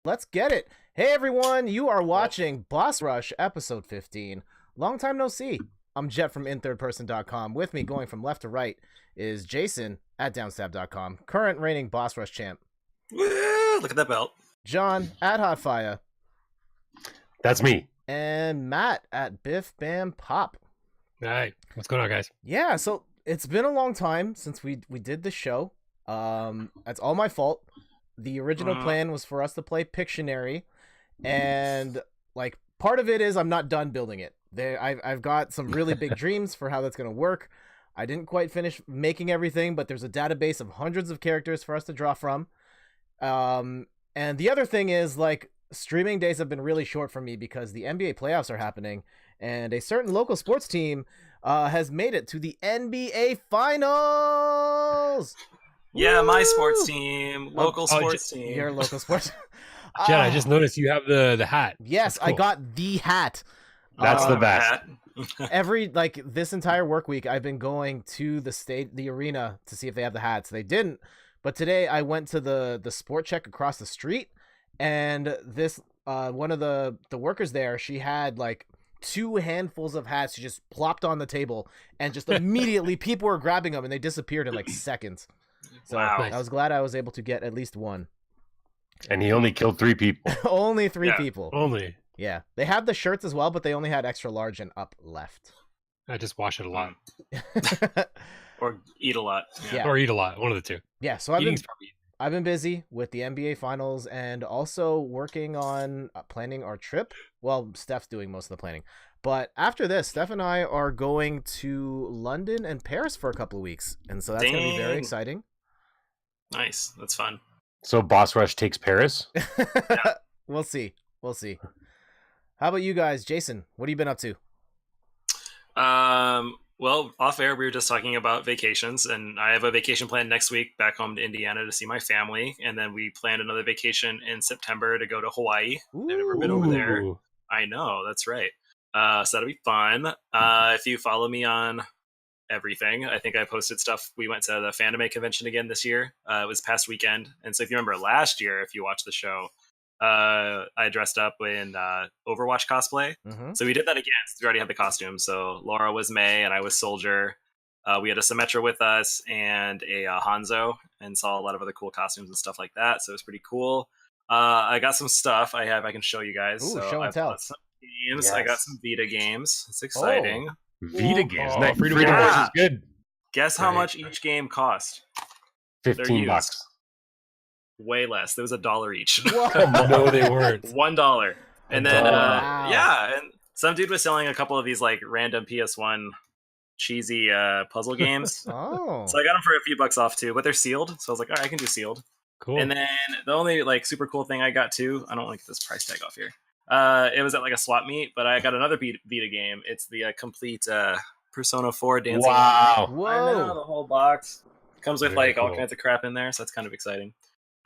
Let's get it. Hey everyone, you are watching Boss Rush episode 15. Long time no see. I'm Jet from inthirdperson.com. With me, going from left to right, is Jason at downstab.com, current reigning Boss Rush champ. Woo, look at that belt. John at Hotfire. That's me. And Matt at Biff Bam Pop. Hey, what's going on, guys? Yeah, so it's been a long time since we did the show. That's all my fault. The original plan was for us to play Pictionary, and like part of it is I'm not done building it. I've got some really big dreams for how that's gonna work. I didn't quite finish making everything, but there's a database of hundreds of characters for us to draw from. And the other thing is, like, streaming days have been really short for me because the NBA playoffs are happening, and a certain local sports team has made it to the NBA Finals. Yeah, my sports team, local sports team. Your local sports. Jen, I just noticed you have the hat. Yes, cool. I got the hat. That's the best. This entire work week, I've been going to the arena to see if they have the hats. They didn't, but today I went to the Sport Check across the street, and this one of the workers there, she had like 2 handfuls of hats. She just plopped on the table, and just immediately people were grabbing them, and they disappeared in like seconds. So wow. I was glad I was able to get at least one. And he only killed 3 people. Only 3 people. Only. Yeah. They had the shirts as well, but they only had extra large and up left. I just wash it a lot. Or eat a lot. Yeah. Or eat a lot. One of the two. Yeah, so I've been busy with the NBA Finals and also working on planning our trip. Well, Steph's doing most of the planning. But after this, Steph and I are going to London and Paris for a couple of weeks. And so that's going to be very exciting. Nice. That's fun. So Boss Rush takes Paris? Yeah. We'll see. How about you guys? Jason, what have you been up to? Well, off air, we were just talking about vacations, and I have a vacation planned next week back home to Indiana to see my family. And then we planned another vacation in September to go to Hawaii. I've never been over there. I know, that's right. So that'll be fun. If you follow me on everything, I think I posted stuff. We went to the Fanime convention again this year. It was past weekend. And so if you remember last year, if you watched the show, I dressed up in Overwatch cosplay. So we did that again. We already had the costume. So Laura was May and I was Soldier. We had a Symmetra with us and a Hanzo, and saw a lot of other cool costumes and stuff like that. So it was pretty cool. I got some stuff I can show you guys. Ooh, so show and tell. Some games. Yes. I got some Vita games. It's exciting. Vita games. Nice. Freedom Wars is good. Guess how much each game cost? $15. Way less. There was $1 each. No, they weren't. $1. And then, wow. yeah, and some dude was selling a couple of these like random PS1 cheesy puzzle games. Oh. So I got them for a few bucks off too, but they're sealed. So I was like, all right, I can do sealed. Cool. And then the only like super cool thing I got too, I don't want to get this price tag off here. It was at like a swap meet, but I got another Vita game. It's the complete Persona 4 dancing. Wow. Whoa. I know, the whole box. Comes with Very like all cool. kinds of crap in there, so that's kind of exciting.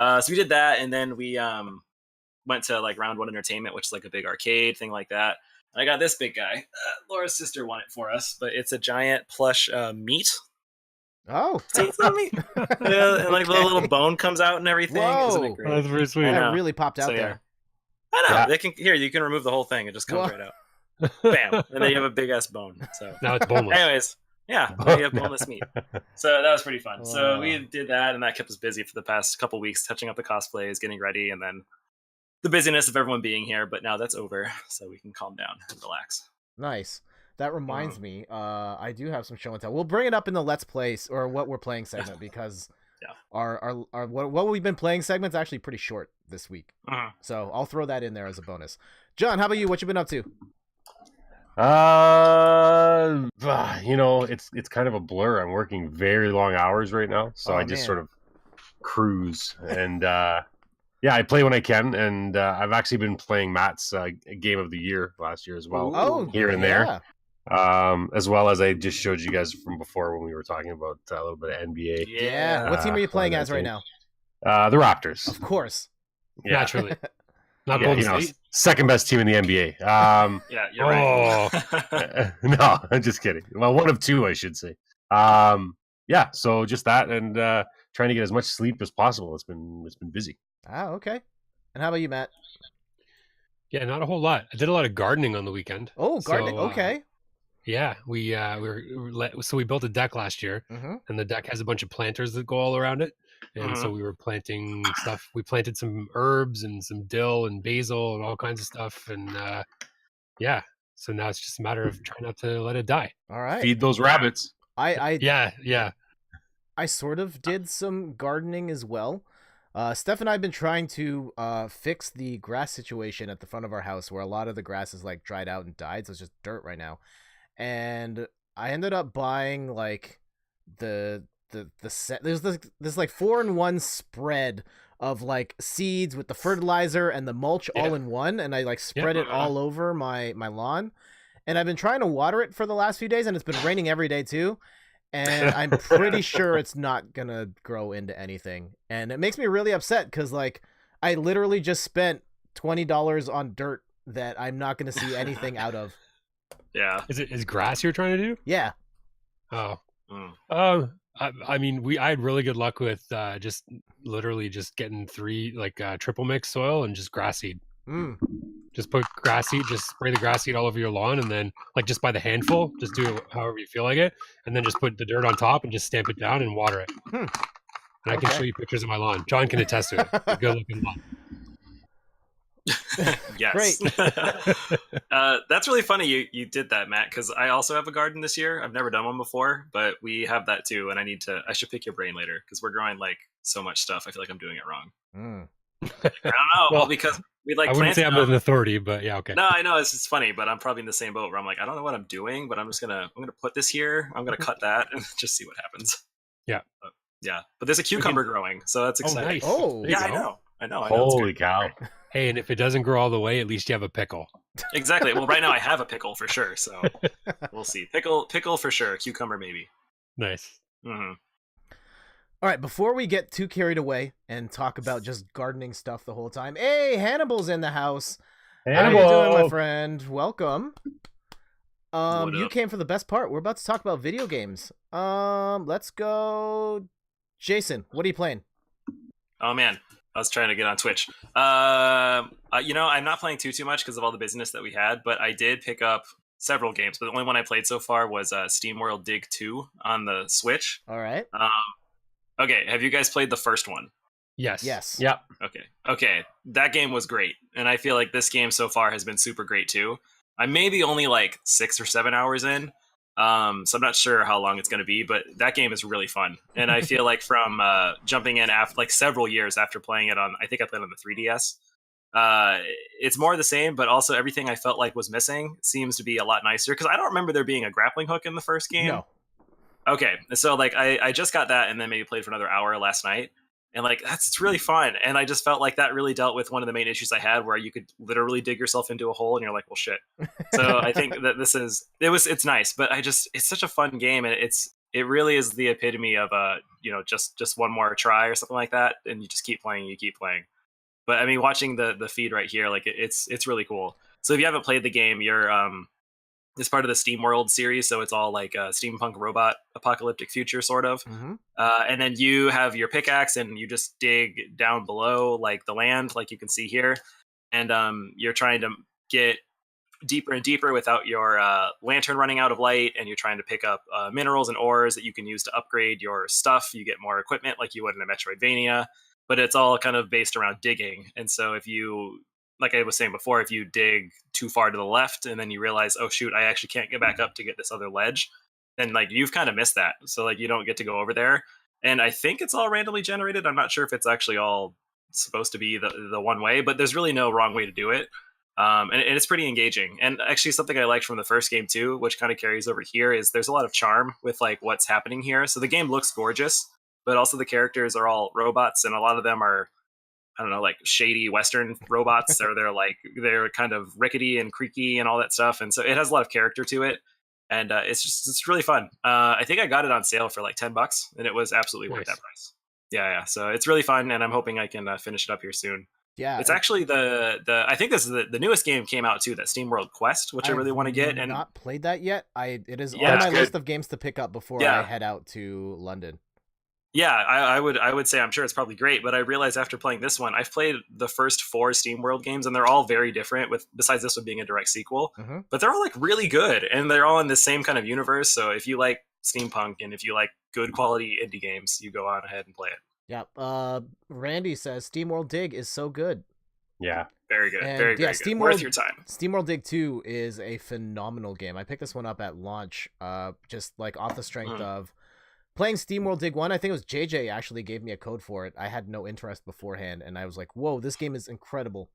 So we did that, and then we went to like Round 1 Entertainment, which is like a big arcade thing like that. And I got this big guy. Laura's sister won it for us, but it's a giant plush meat. Oh. See, it's not meat. Yeah, and like the little bone comes out and everything. Whoa. Isn't it great? That's very sweet. I know. That really popped out So, yeah. there. I know. Yeah. They can you can remove the whole thing. It just comes Whoa. right out. Bam. And then you have a big ass bone. So Now it's boneless. anyways, yeah, now you have boneless meat. So that was pretty fun. So Wow. we did that, and that kept us busy for the past couple weeks, touching up the cosplays, getting ready, and then the busyness of everyone being here. But now that's over, so we can calm down and relax. Nice. That reminds me, I do have some show and tell. We'll bring it up in the Let's Play or what we're playing segment because Yeah. our what we've been playing segment's actually pretty short this week. So I'll throw that in there as a bonus. John, how about you? What you been up to? It's kind of a blur. I'm working very long hours right now, so I just man. sort of cruise. And yeah, I play when I can, and I've actually been playing Matt's Game of the Year last year as well. Oh, here and there. As well as I just showed you guys from before when we were talking about a little bit of NBA. Yeah. What team are you playing as right now? The Raptors. Of course. Yeah. Naturally. Not Yeah, Golden you know, State. second best team in the NBA. Yeah, you're right. No, I'm just kidding. Well, one of two, I should say. Yeah, so just that, and trying to get as much sleep as possible. It's been busy. Ah, okay. And how about you, Matt? Yeah, not a whole lot. I did a lot of gardening on the weekend. Oh, gardening. So, Okay. Yeah, so we built a deck last year, Mm-hmm. and the deck has a bunch of planters that go all around it, and so we were planting stuff. We planted some herbs and some dill and basil and all kinds of stuff, and yeah. So now it's just a matter of trying not to let it die. All right. Feed those rabbits. Yeah. I sort of did some gardening as well. Steph and I have been trying to fix the grass situation at the front of our house, where a lot of the grass is like dried out and died, so it's just dirt right now. And I ended up buying like the set. There's this like 4-in-1 spread of like seeds with the fertilizer and the mulch all in one, and I like spread it all over my lawn. And I've been trying to water it for the last few days, and it's been raining every day too. And I'm pretty sure it's not gonna grow into anything. And it makes me really upset because like I literally just spent $20 on dirt that I'm not gonna see anything out of. Yeah. Is grass you're trying to do? Yeah. Oh. I mean, I had really good luck with just literally just getting 3 like triple mix soil and just grass seed. Just put grass seed, just spray the grass seed all over your lawn, and then like just by the handful, just do it however you feel like it, and then just put the dirt on top and just stamp it down and water it. And I can show you pictures of my lawn. John can attest to it. It's a good looking lawn. Yes. Great. That's really funny you did that, Matt, because I also have a garden this year. I've never done one before, but we have that too, and I should pick your brain later because we're growing like so much stuff. I feel like I'm doing it wrong. I don't know. Well, because we like I wouldn't say I'm an authority, but yeah, okay. No, I know it's just funny, but I'm probably in the same boat where I'm like, I don't know what I'm doing, but I'm gonna put this here. I'm gonna cut that and just see what happens. Yeah. But there's a cucumber growing, so that's exciting. Nice. Oh, yeah, I know. Holy cow! Hey, and if it doesn't grow all the way, at least you have a pickle. Exactly. Well, right now I have a pickle for sure, so we'll see. Pickle for sure. Cucumber maybe. Nice. Mm-hmm. All right, before we get too carried away and talk about just gardening stuff the whole time, hey, Hannibal's in the house. Hannibal. How you doing, my friend? Welcome. What You up? came for the best part. We're about to talk about video games. Let's go, Jason. What are you playing? Oh man, I was trying to get on Twitch. I'm not playing too much because of all the business that we had, but I did pick up several games. But the only one I played so far was SteamWorld Dig 2 on the Switch. All right. Okay, have you guys played the first one? Yes. Yep. Okay. That game was great, and I feel like this game so far has been super great too. I'm maybe only like 6 or 7 hours in, so I'm not sure how long it's going to be, but that game is really fun. And I feel like from jumping in after like several years after playing it on, I think I played on the 3DS. It's more of the same, but also everything I felt like was missing seems to be a lot nicer because I don't remember there being a grappling hook in the first game. No. Okay, so like I just got that and then maybe played for another hour last night, and like it's really fun. And I just felt like that really dealt with one of the main issues I had, where you could literally dig yourself into a hole and you're like, well, shit. So I think that it's nice, but it's such a fun game, and it really is the epitome of just one more try or something like that, and you just keep playing. But I mean, watching the feed right here, like it's really cool. So if you haven't played the game, you're it's part of the SteamWorld series, so it's all like a steampunk robot apocalyptic future sort of. Mm-hmm. And then you have your pickaxe and you just dig down below like the land, like you can see here. And you're trying to get deeper and deeper without your lantern running out of light, and you're trying to pick up minerals and ores that you can use to upgrade your stuff. You get more equipment like you would in a Metroidvania, but it's all kind of based around digging. And so if you, like I was saying before, if you dig too far to the left and then you realize, oh shoot, I actually can't get back up to get this other ledge, then like you've kind of missed that. So like you don't get to go over there. And I think it's all randomly generated. I'm not sure if it's actually all supposed to be the one way, but there's really no wrong way to do it. And it's pretty engaging. And actually something I liked from the first game too, which kind of carries over here, is there's a lot of charm with like what's happening here. So the game looks gorgeous, but also the characters are all robots, and a lot of them are, I don't know, like shady Western robots, or they're kind of rickety and creaky and all that stuff. And so it has a lot of character to it. And it's really fun. I think I got it on sale for like $10, and it was absolutely worth that price. Yeah. So it's really fun, and I'm hoping I can finish it up here soon. Yeah, it's actually I think this is the newest game came out too, that SteamWorld Quest, which I really want to get. And not played that yet. It is on Yeah, my it's list of games to pick up before I head out to London. Yeah, I would say I'm sure it's probably great, but I realized after playing this one, I've played the first 4 SteamWorld games, and they're all very different. With besides this one being a direct sequel, but they're all like really good, and they're all in the same kind of universe. So if you like steampunk and if you like good quality indie games, you go on ahead and play it. Yeah. Randy says SteamWorld Dig is so good. Yeah. Very good. And, very yeah, good. Worth your time. SteamWorld Dig 2 is a phenomenal game. I picked this one up at launch, just like off the strength of playing SteamWorld Dig 1. I think it was JJ actually gave me a code for it. I had no interest beforehand, and I was like, whoa, this game is incredible.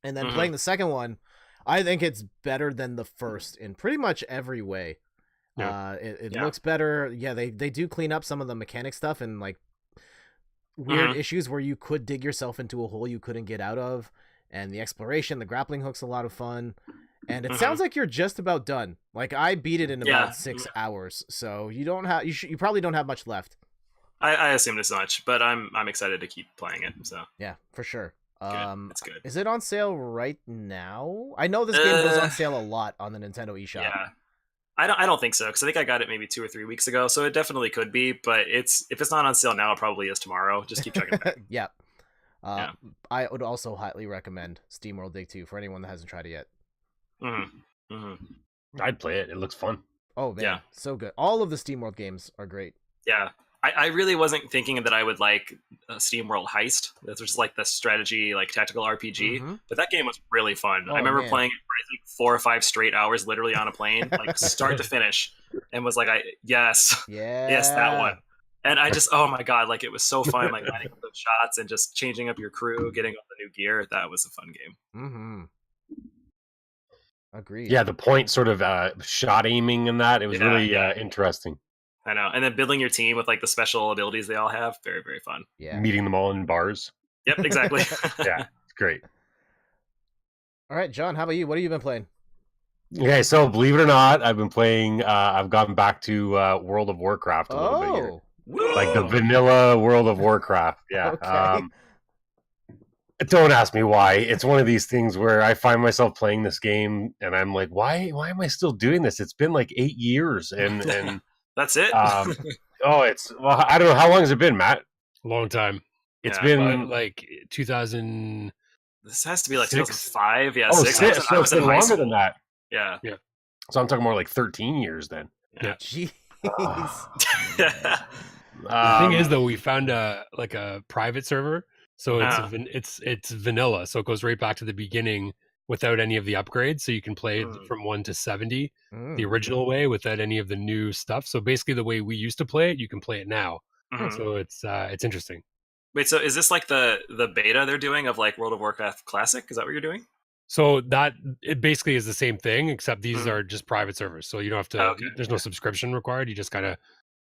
And then playing the second one, I think it's better than the first in pretty much every way. Yeah. It looks better. Yeah, they do clean up some of the mechanic stuff and like weird issues where you could dig yourself into a hole you couldn't get out of. And the exploration, the grappling hook's a lot of fun. And it sounds like you're just about done. Like I beat it in about 6 hours, so you don't have you probably don't have much left. I assumed as much, but I'm excited to keep playing it. So yeah, for sure. It's good. Is it on sale right now? I know this game was on sale a lot on the Nintendo eShop. Yeah, I don't think so because I think I got it maybe 2 or 3 weeks ago, so it definitely could be. But if it's not on sale now, it probably is tomorrow. Just keep checking back. Yeah. I would also highly recommend SteamWorld Dig 2 for anyone that hasn't tried it yet. I'd play it. It looks fun. Oh man, so good. All of the SteamWorld games are great. Yeah, I really wasn't thinking that I would like SteamWorld Heist. That's just like the strategy, like tactical RPG. But that game was really fun. I remember playing it for like 4 or 5 straight hours, literally on a plane, like start to finish, and was like, yes, that one. And I just, oh my god, like it was so fun, like lining up those shots and just changing up your crew, getting all the new gear. That was a fun game. Agreed. Yeah, the point sort of shot aiming and that, it was really interesting. I know. And then building your team with like the special abilities they all have, very, very fun. Yeah. Meeting them all in bars. Yep, exactly. Yeah, it's great. All right, John, how about you? What have you been playing? Okay, so believe it or not, I've been playing, I've gotten back to World of Warcraft a little bit here. Like the vanilla World of Warcraft. Yeah. Okay. Don't ask me why. It's one of these things where I find myself playing this game and I'm like, why am I still doing this? It's been like 8 years and that's it. I don't know, how long has it been, Matt? Long time. It's been like 2000. This has to be like 2005. Yeah, oh, 6. So it's been longer than that. Yeah. So I'm talking more like 13 years then. Yeah. Jeez. The thing is, though, we found a private server, so it's vanilla, so it goes right back to the beginning without any of the upgrades. So you can play from 1 to 70 the original way without any of the new stuff. So basically, the way we used to play it, you can play it now. So it's interesting. Wait, so is this like the beta they're doing of like World of Warcraft Classic? Is that what you're doing? So that it basically is the same thing, except these are just private servers. So you don't have to. There's no subscription required. You just kind of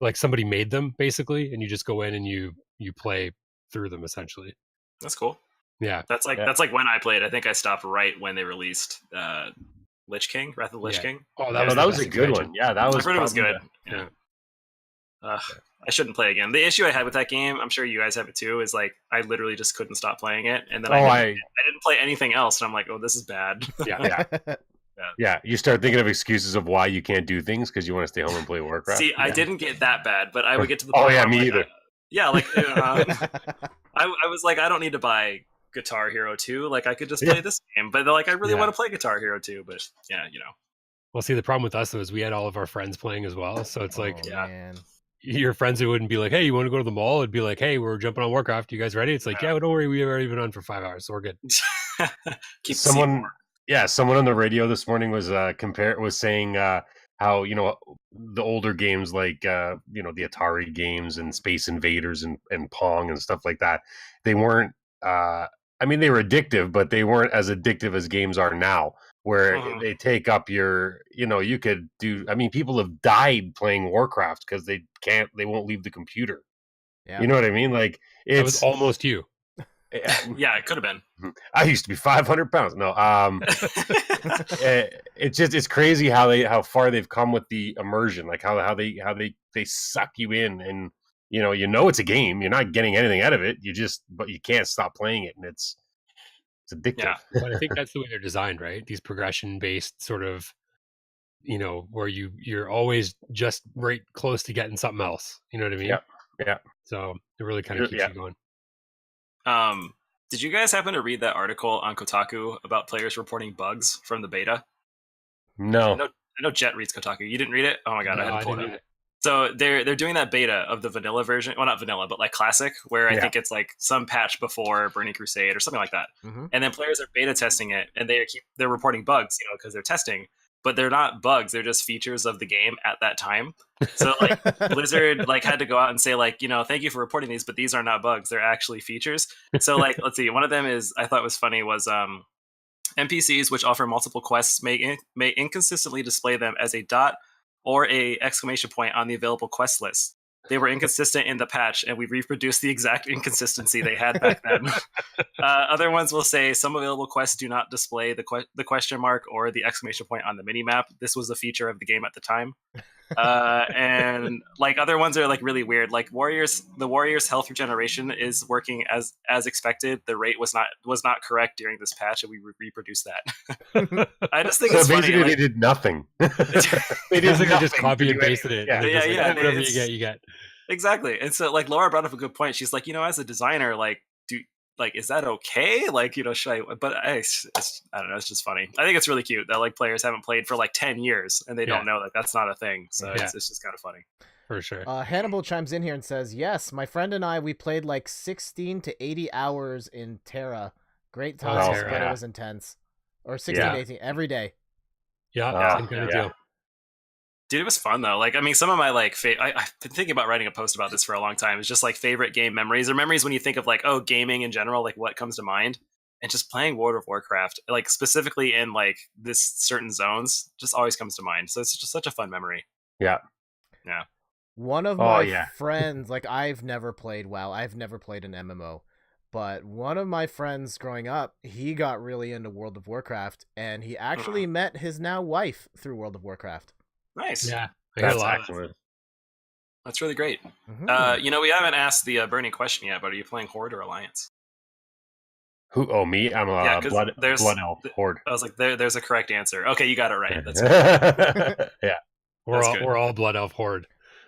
like somebody made them basically, and you just go in and you play through them essentially. That's cool. Yeah, that's like when I played. I think I stopped right when they released Lich King, Wrath of the Lich King. Oh, that was a good one. Yeah, that was. I heard it was good. Yeah. I shouldn't play again. The issue I had with that game, I'm sure you guys have it too, is like I literally just couldn't stop playing it, and then I didn't play anything else, and I'm like, oh, this is bad. Yeah. You start thinking of excuses of why you can't do things because you want to stay home and play Warcraft. See, I didn't get that bad, but I would get to the point. Oh yeah, me either. I was like, I don't need to buy Guitar Hero 2. Like, I could just play this game. But they're like, I really want to play Guitar Hero 2. But yeah, Well, see, the problem with us though is we had all of our friends playing as well, so it's like, man. Your friends who wouldn't be like, hey, you want to go to the mall? It'd be like, hey, we're jumping on Warcraft. You guys ready? It's like, yeah, don't worry, we've already been on for 5 hours, so we're good. Someone on the radio this morning was saying how the older games like the Atari games and Space Invaders and Pong and stuff like that, they weren't. They were addictive, but they weren't as addictive as games are now, where they take up your, you could do. I mean, people have died playing Warcraft because they won't leave the computer. Yeah. You know what I mean? Like it was almost you. Yeah, it could have been. I used to be 500 pounds. No, it's crazy how far they've come with the immersion, like how they suck you in, and it's a game. You're not getting anything out of it. But you can't stop playing it, and it's addictive. Yeah. But I think that's the way they're designed, right? These progression based sort of, where you're always just right close to getting something else. You know what I mean? Yeah. So it really kind of keeps you going. Did you guys happen to read that article on Kotaku about players reporting bugs from the beta? No. I know Jet reads Kotaku. You didn't read it? Oh my god, No, I had to pull didn't it read up. So they're doing that beta of the vanilla version. Well, not vanilla, but like classic, where I think it's like some patch before Burning Crusade or something like that. Mm-hmm. And then players are beta testing it, and they're reporting bugs, because they're testing. But they're not bugs; they're just features of the game at that time. So like Blizzard had to go out and say thank you for reporting these, but these are not bugs; they're actually features. So let's see. One of them I thought was funny was NPCs which offer multiple quests may inconsistently display them as a dot or a exclamation point on the available quest list. They were inconsistent in the patch, and we reproduced the exact inconsistency they had back then. Other ones will say some available quests do not display the question mark or the exclamation point on the minimap. This was a feature of the game at the time. And other ones are really weird. The warriors health regeneration is working as expected. The rate was not correct during this patch, and we reproduced that. I just think so it's basically funny. They did nothing. They just copy and pasted it. Yeah. Whatever you get. Exactly. And so Laura brought up a good point. She's like, as a designer, is that okay? Should I? But I don't know. It's just funny. I think it's really cute that players haven't played for 10 years and they don't know that that's not a thing. So it's just kind of funny. For sure. Hannibal chimes in here and says, yes, my friend and I, we played 16 to 80 hours in Terra. Great times, but it was intense. Or 16 to 18 every day. Yeah, same kind of deal. Dude, it was fun though. Some of my I've been thinking about writing a post about this for a long time. It's just favorite game memories or memories when you think of gaming in general, what comes to mind. And just playing World of Warcraft, specifically in this certain zones, just always comes to mind. So it's just such a fun memory. Yeah. Yeah. One of my friends, I've never played WoW. I've never played an MMO. But one of my friends growing up, he got really into World of Warcraft, and he actually met his now wife through World of Warcraft. Nice. Yeah. That's excellent. That's really great. Mm-hmm. We haven't asked the burning question yet, but are you playing Horde or Alliance? Who? Oh, me? I'm a blood elf Horde. I was like, there's a correct answer. Okay, you got it right. That's good. Yeah. We're all blood elf Horde.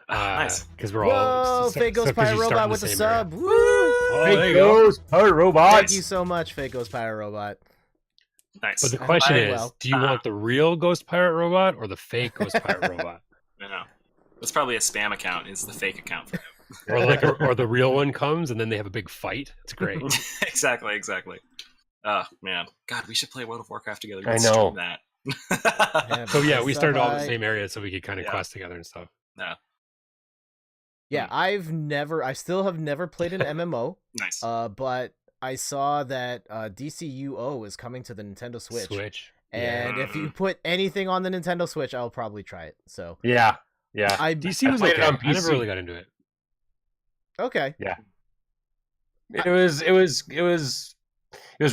Nice. Because we're all. Fake Ghost Pirate Robot with the sub. Woo! Fake Ghost Pirate Robot. Thank you so much, Fake Ghost Pirate Robot. Nice. But the question is, do you want the real Ghost Pirate Robot or the fake Ghost Pirate Robot? I know. It's probably a spam account. It's the fake account for him. or the real one comes and then they have a big fight. It's great. Exactly. Oh man, God, we should play World of Warcraft together. I know that. So yeah, we started all in the same area so we could kind of quest together and stuff. Yeah, I still have never played an MMO. Nice. But I saw that DCUO is coming to the Nintendo Switch. And if you put anything on the Nintendo Switch, I'll probably try it. So yeah. DC was okay. I never really got into it. Okay. Yeah. It was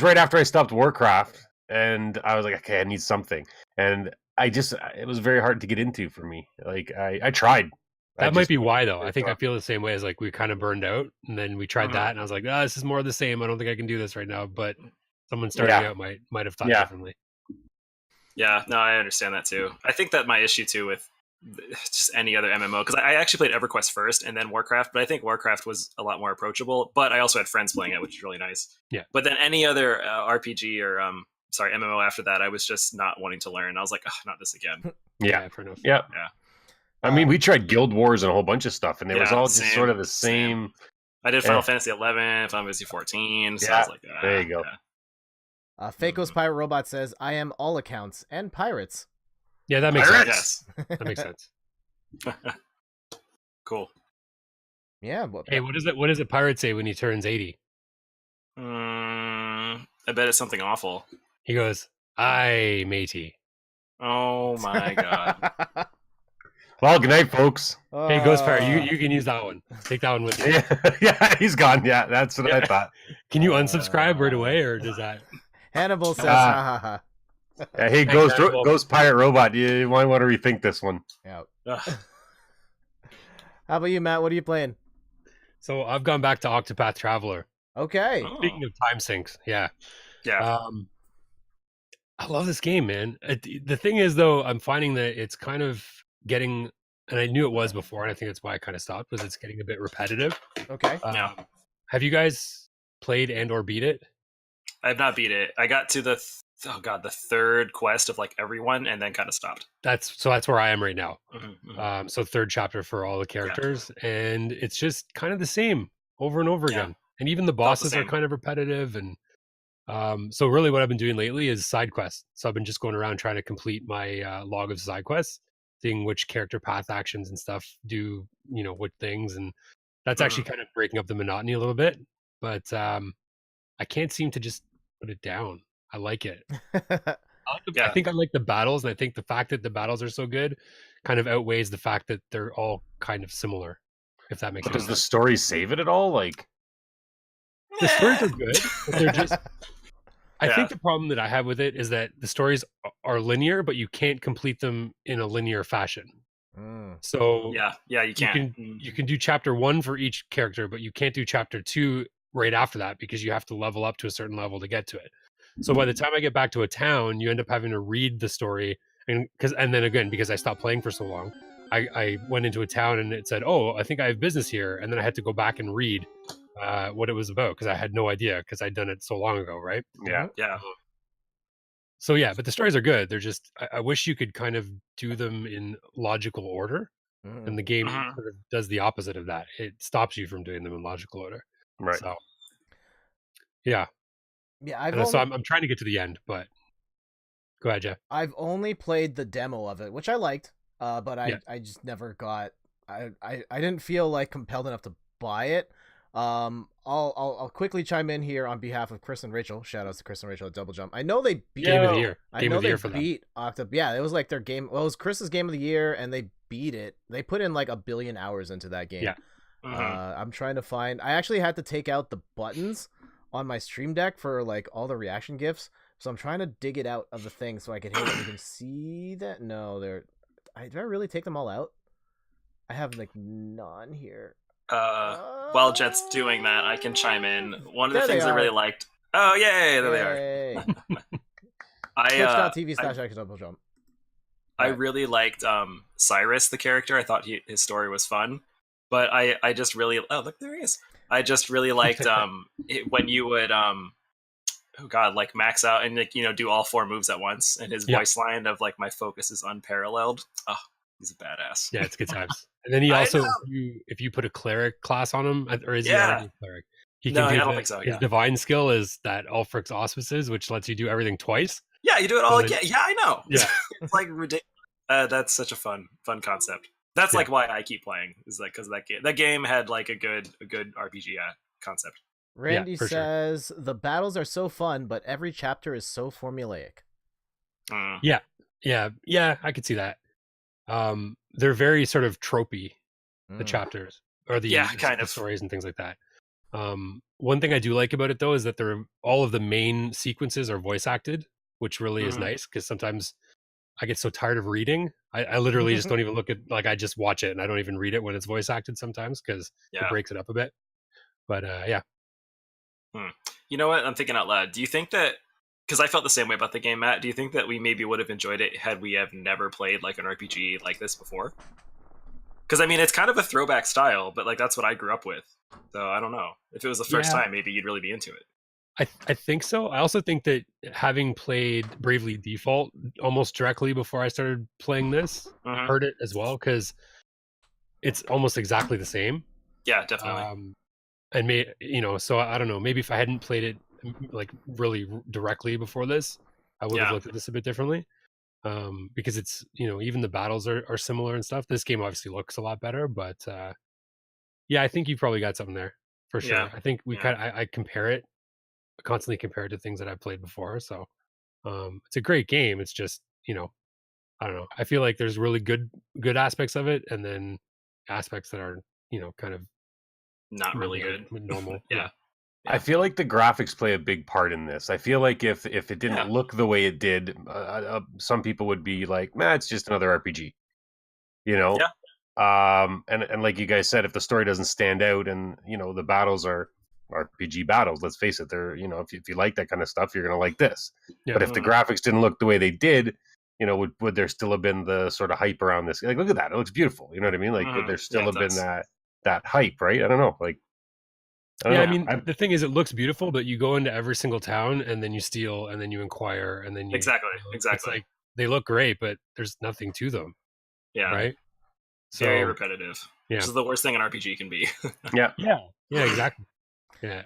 right after I stopped Warcraft, and I was like, okay, I need something, and it was very hard to get into for me. I tried. That might be why, though. I think I feel the same way as we kind of burned out, and then we tried that, and I was like, this is more of the same. I don't think I can do this right now. But someone starting out might have thought differently. Yeah, no, I understand that too. I think that my issue too with just any other MMO, because I actually played EverQuest first and then Warcraft, but I think Warcraft was a lot more approachable. But I also had friends playing it, which is really nice. Yeah. But then any other RPG or MMO after that, I was just not wanting to learn. I was like, not this again. Yeah, fair enough. Yeah. I mean, we tried Guild Wars and a whole bunch of stuff, and it was all just sort of the same. I did Final Fantasy 11, Final Fantasy 14. So I was like, there you go. Fake Ghost Pirate Robot says, I am all accounts and pirates. Yeah, that makes sense. Yes. That makes sense. Cool. Yeah. Hey, what does a pirate say when he turns 80? I bet it's something awful. He goes, "Aye, matey." Oh my god. Well, good night, folks. Hey, Ghost Pirate, you can use that one. Take that one with you. Yeah, he's gone. Yeah, that's what I thought. Can you unsubscribe right away, or does that? Hannibal says, ha ha ha. Hey, Ghost Pirate Robot, you might want to rethink this one. Yeah. How about you, Matt? What are you playing? So I've gone back to Octopath Traveler. Okay. Speaking of time sinks, yeah. I love this game, man. The thing is, though, I'm finding that it's kind of getting and I knew it was before, and I think that's why I kind of stopped, was it's getting a bit repetitive. Okay. Have you guys played and or beat it? I have not beat it. I got to the third quest of like everyone, and then kind of stopped. That's where I am right now. So third chapter for all the characters, and it's just kind of the same over and over again. And even the bosses are kind of repetitive. And so really what I've been doing lately is side quests. So I've been just going around trying to complete my log of side quests, seeing which character path actions and stuff do, what things. And that's actually kind of breaking up the monotony a little bit. But I can't seem to just put it down. I like it. I think I like the battles, and I think the fact that the battles are so good kind of outweighs the fact that they're all kind of similar, if that makes sense. Does the story save it at all? Like, the stories are good, but they're just... I think the problem that I have with it is that the stories are linear, but you can't complete them in a linear fashion. So you can't. You can do chapter 1 for each character, but you can't do chapter 2 right after that, because you have to level up to a certain level to get to it. So by the time I get back to a town, you end up having to read the story, and then again, because I stopped playing for so long, I went into a town and it said, "Oh, I think I have business here," and then I had to go back and read what it was about, because I had no idea, because I'd done it so long ago, right? Yeah. So but the stories are good. They're just, I wish you could kind of do them in logical order, and the game sort of does the opposite of that. It stops you from doing them in logical order. Right. So, yeah. Yeah, so I'm trying to get to the end, but go ahead, Jeff. I've only played the demo of it, which I liked, but I just never got. I didn't feel like compelled enough to buy it. I'll quickly chime in here on behalf of Chris and Rachel. Shout outs to Chris and Rachel at Double Jump. I know they beat Game of the Year. I know they beat Octopath. Yeah, it was like their game. Well, it was Chris's Game of the Year, and they beat it. They put in like 1 billion hours into that game. Yeah. I'm trying to find. I actually had to take out the buttons on my Stream Deck for like all the reaction gifs, so I'm trying to dig it out of the thing so I can hit it. You can see that? No, did I really take them all out? I have like none here. While Jet's doing that, I can chime in. One of the things I really liked. Oh, yay! There they are. Twitch.tv/Double Jump. I really liked Cyrus, the character. I thought his story was fun, but I just really look, there he is. I just really liked when you would like max out and like do all 4 moves at once, and his voice line of like, "My focus is unparalleled." Oh, he's a badass. Yeah, it's good times. And then he also, if you put a cleric class on him, or is he already a cleric? He can do I don't think so. His divine skill is that Ulfric's Auspices, which lets you do everything twice. Yeah, you do it all again. Yeah, I know. Yeah, it's like ridiculous. That's such a fun concept. That's like why I keep playing, is like because that game had like a good RPG concept. Randy says the battles are so fun, but every chapter is so formulaic. Yeah, I could see that. They're very sort of tropey, the chapters, or the stories and things like that. One thing I do like about it though is that all of the main sequences are voice acted, which really is nice, because sometimes I get so tired of reading. I literally just don't even look at, like, I just watch it and I don't even read it when it's voice acted sometimes, because it breaks it up a bit. But You know what? I'm thinking out loud. Do you think that, because I felt the same way about the game, Matt, do you think that we maybe would have enjoyed it had we have never played like an RPG like this before? Because I mean, it's kind of a throwback style, but like that's what I grew up with. So I don't know. If it was the first time, maybe you'd really be into it. I think so. I also think that having played Bravely Default almost directly before I started playing this, hurt it as well, because it's almost exactly the same. Yeah, definitely. And so I don't know. Maybe if I hadn't played it like really directly before this, I would have looked at this a bit differently. Because it's even the battles are similar and stuff. This game obviously looks a lot better, but I think you probably got something there for sure. I think I constantly compare it to things that I've played before. So it's a great game. It's just I don't know. I feel like there's really good aspects of it, and then aspects that are kind of not really good, normal. Yeah. I feel like the graphics play a big part in this. I feel like if it didn't look the way it did, some people would be like, "Man, it's just another RPG," Yeah. And like you guys said, if the story doesn't stand out, and the battles are RPG battles, let's face it, they're if you like that kind of stuff, you're gonna like this. Yeah. But if the graphics didn't look the way they did, would there still have been the sort of hype around this? Like, look at that, it looks beautiful. You know what I mean? Like, would there still have been that hype, right? I don't know. Like, I mean, the thing is, it looks beautiful, but you go into every single town and then you steal and then you inquire and then you exactly. It's like they look great, but there's nothing to them. Yeah. Right. So, very repetitive. Yeah. Which is the worst thing an RPG can be. Yeah. Exactly. Yeah.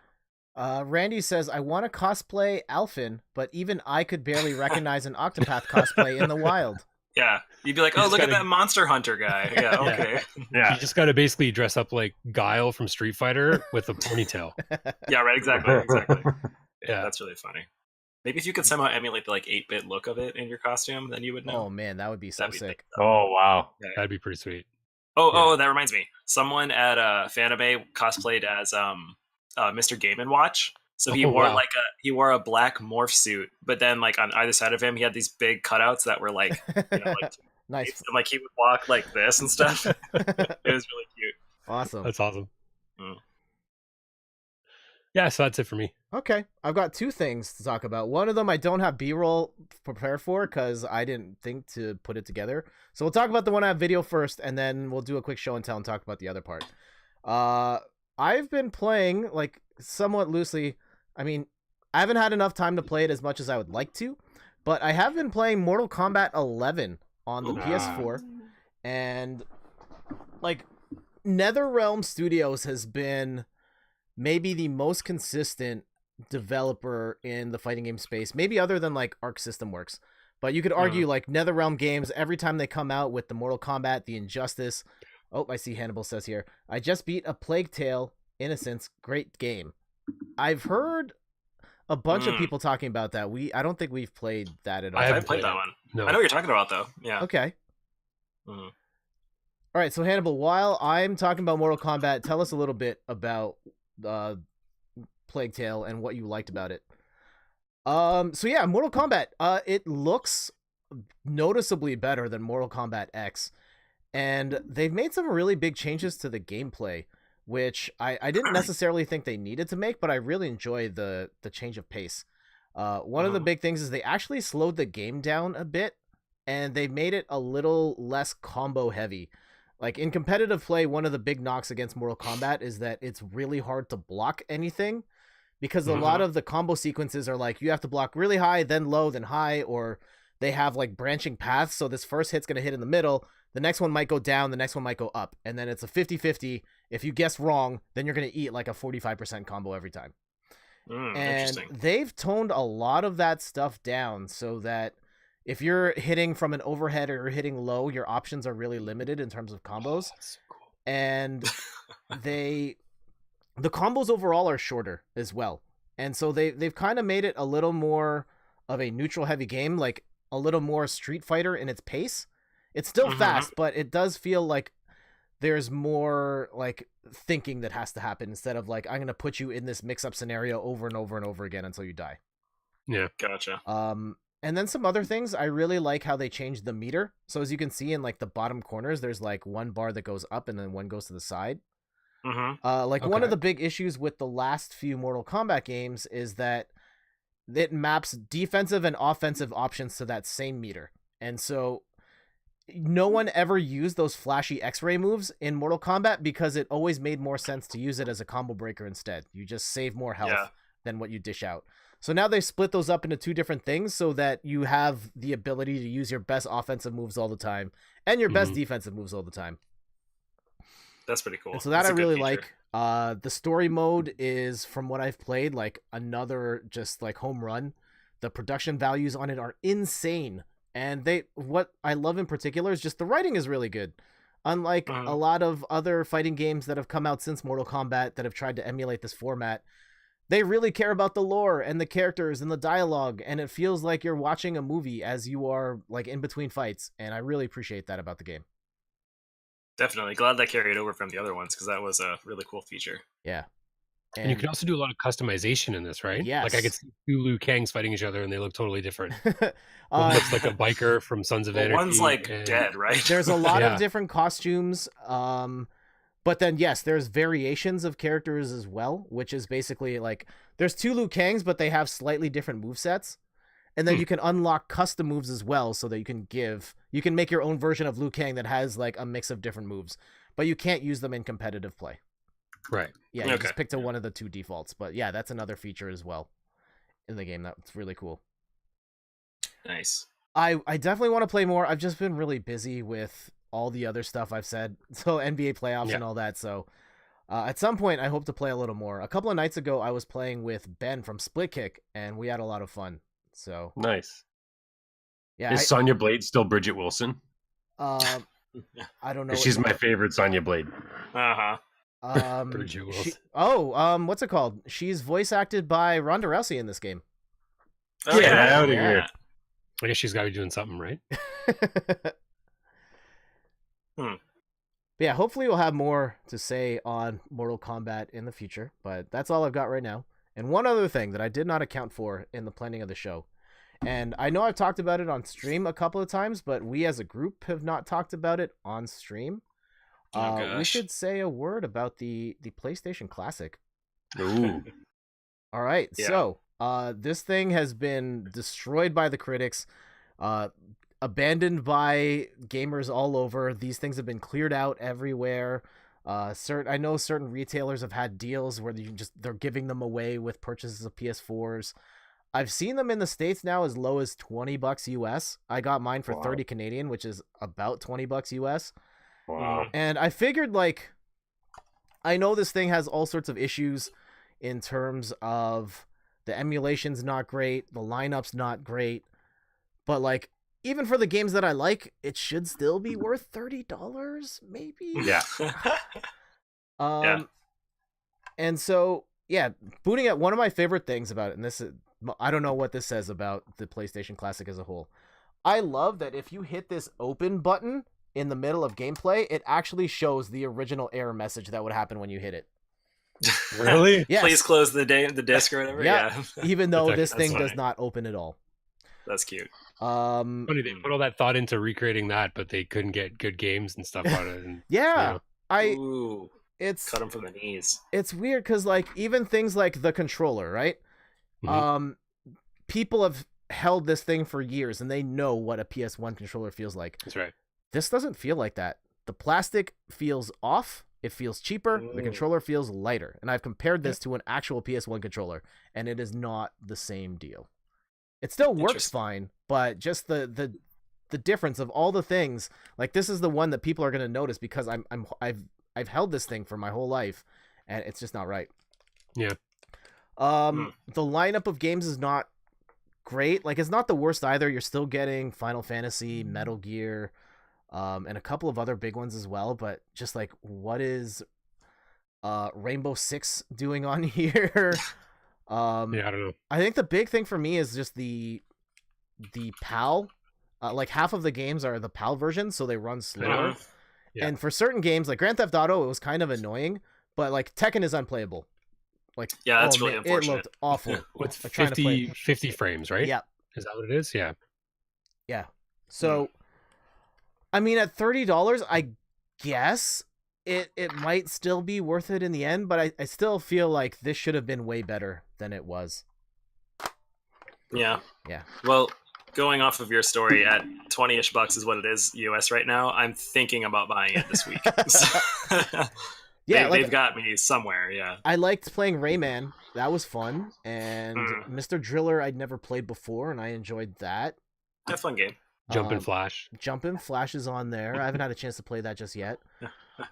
Randy says, I want to cosplay Alphen, but even I could barely recognize an Octopath cosplay in the wild. Yeah. You'd be like, oh, look at that Monster Hunter guy. Yeah, okay. Yeah. You just got to basically dress up like Guile from Street Fighter with a ponytail. Yeah, right. Exactly. Yeah. That's really funny. Maybe if you could somehow emulate the 8-bit look of it in your costume, then you would know. Oh, man, that would be so sick. Oh, wow. Yeah. That'd be pretty sweet. Oh, that reminds me. Someone at Fanime cosplayed as Mr. Game & Watch. So he wore a black morph suit, but then like on either side of him, he had these big cutouts that were like, nice. And, like he would walk like this and stuff. It was really cute. Awesome. That's awesome. Yeah, so that's it for me. Okay, I've got two things to talk about. One of them I don't have B-roll prepared for because I didn't think to put it together. So we'll talk about the one I have video first, and then we'll do a quick show and tell and talk about the other part. I've been playing like somewhat loosely. I mean, I haven't had enough time to play it as much as I would like to, but I have been playing Mortal Kombat 11 on the PS4, and like NetherRealm Studios has been maybe the most consistent developer in the fighting game space, maybe other than like Arc System Works. But you could argue like NetherRealm games, every time they come out with the Mortal Kombat, the Injustice. Oh, I see Hannibal says here, I just beat a Plague Tale Innocence, great game. I've heard a bunch of people talking about that. I don't think we've played that at all. I haven't played that one. No. I know what you're talking about though. Yeah. Okay. All right, so Hannibal, while I'm talking about Mortal Kombat, tell us a little bit about Plague Tale and what you liked about it. So yeah, Mortal Kombat, it looks noticeably better than Mortal Kombat X, and they've made some really big changes to the gameplay, which I didn't necessarily think they needed to make, but I really enjoy the change of pace. One of the big things is they actually slowed the game down a bit, and they made it a little less combo heavy. Like in competitive play, one of the big knocks against Mortal Kombat is that it's really hard to block anything, because a lot of the combo sequences are like you have to block really high, then low, then high, or they have like branching paths. So this first hit's going to hit in the middle, the next one might go down, the next one might go up, and then it's a 50-50. If you guess wrong, then you're going to eat like a 45% combo every time. And they've toned a lot of that stuff down so that if you're hitting from an overhead or you're hitting low, your options are really limited in terms of combos. That's so cool. And the combos overall are shorter as well. And so they've kind of made it a little more of a neutral heavy game, like a little more Street Fighter in its pace. It's still fast, but it does feel like there's more like thinking that has to happen instead of like, I'm going to put you in this mix-up scenario over and over and over again until you die. Yeah. Gotcha. And then some other things, I really like how they changed the meter. So as you can see in like the bottom corners, there's like one bar that goes up and then one goes to the side. One of the big issues with the last few Mortal Kombat games is that it maps defensive and offensive options to that same meter. And so no one ever used those flashy X-ray moves in Mortal Kombat because it always made more sense to use it as a combo breaker instead. You just save more health than what you dish out. So now they split those up into two different things so that you have the ability to use your best offensive moves all the time and your best defensive moves all the time. That's pretty cool. And so that I really like. The story mode is, from what I've played, like another just like home run. The production values on it are insane. And what I love in particular is just the writing is really good. Unlike a lot of other fighting games that have come out since Mortal Kombat that have tried to emulate this format, they really care about the lore and the characters and the dialogue, and it feels like you're watching a movie as you are like in between fights, and I really appreciate that about the game. Definitely. Glad that carried over from the other ones, because that was a really cool feature. Yeah. And you can also do a lot of customization in this, right? Yes. Like I could see two Liu Kangs fighting each other and they look totally different. One looks like a biker from Sons of Anarchy. One's like dead, right? There's a lot of different costumes. But then, yes, there's variations of characters as well, which is basically like there's two Liu Kangs, but they have slightly different movesets. And then you can unlock custom moves as well, so that you can make your own version of Liu Kang that has like a mix of different moves, but you can't use them in competitive play. Right. Yeah, you just pick to one of the 2 defaults. But yeah, that's another feature as well in the game. That's really cool. Nice. I definitely want to play more. I've just been really busy with all the other stuff I've said. So NBA playoffs and all that. So at some point, I hope to play a little more. A couple of nights ago, I was playing with Ben from Split Kick, and we had a lot of fun. So nice. Yeah. Is Sonya Blade still Bridget Wilson? I don't know. She's my favorite Sonya Blade. Bridget Wilson. What's it called? She's voice acted by Ronda Rousey in this game. Oh, get out of here. I guess she's got to be doing something, right? Yeah, hopefully we'll have more to say on Mortal Kombat in the future, but that's all I've got right now. And one other thing that I did not account for in the planning of the show, and I know I've talked about it on stream a couple of times, but we as a group have not talked about it on stream. We should say a word about the PlayStation Classic. Ooh. All right, so this thing has been destroyed by the critics, abandoned by gamers all over. These things have been cleared out everywhere. I know certain retailers have had deals where they're giving them away with purchases of PS4s. I've seen them in the States now as low as $20 US. I got mine for 30 Canadian, which is about $20 US. Wow. And I figured, like, I know this thing has all sorts of issues in terms of the emulation's not great, the lineup's not great, but like, even for the games that I like, it should still be worth $30, maybe? Yeah. And so, yeah, booting at one of my favorite things about it, and this is, I don't know what this says about the PlayStation Classic as a whole. I love that if you hit this open button in the middle of gameplay, it actually shows the original error message that would happen when you hit it. Really? Yes. Please close the disc or whatever. Yeah. Even though this thing does not open at all. That's cute. Funny, they put all that thought into recreating that, but they couldn't get good games and stuff out of it. And, it's cut them from the knees. It's weird because, like, even things like the controller, right? Mm-hmm. People have held this thing for years, and they know what a PS1 controller feels like. That's right. This doesn't feel like that. The plastic feels off. It feels cheaper. The controller feels lighter. And I've compared this to an actual PS1 controller, and it is not the same deal. It still works fine, but just the difference of all the things, like, this is the one that people are going to notice because I've held this thing for my whole life, and it's just not right. Yeah. The lineup of games is not great. Like, it's not the worst either. You're still getting Final Fantasy, Metal Gear, and a couple of other big ones as well. But just like, what is Rainbow Six doing on here? I don't know. I think the big thing for me is just the PAL. Like, half of the games are the PAL version, so they run slower. And for certain games, like Grand Theft Auto, it was kind of annoying, but like Tekken is unplayable. Like, that's really unfortunate. It looked awful. What's 50 frames, right? Yeah. Is that what it is? Yeah. Yeah. So, I mean, at $30, I guess it might still be worth it in the end, but I still feel like this should have been way better than it was. Yeah. Yeah. Well, going off of your story, at $20-ish is what it is US right now. I'm thinking about buying it this week. They've got me somewhere. Yeah. I liked playing Rayman. That was fun. And Mr. Driller, I'd never played before, and I enjoyed that. That's a fun game. Jumpin' Flash. Jumpin' Flash is on there. I haven't had a chance to play that just yet.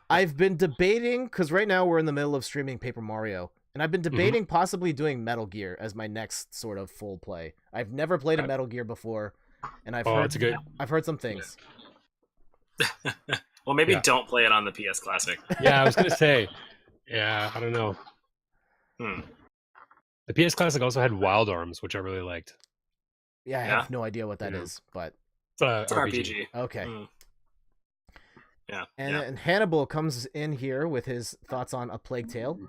I've been debating, because right now we're in the middle of streaming Paper Mario, and I've been debating possibly doing Metal Gear as my next sort of full play. I've never played a Metal Gear before, and I've heard some things. Well, maybe don't play it on the PS Classic. Yeah, I was going to say. Yeah, I don't know. The PS Classic also had Wild Arms, which I really liked. Yeah, I have no idea what that is, but... It's an RPG. Okay. Yeah. And Hannibal comes in here with his thoughts on A Plague Tale.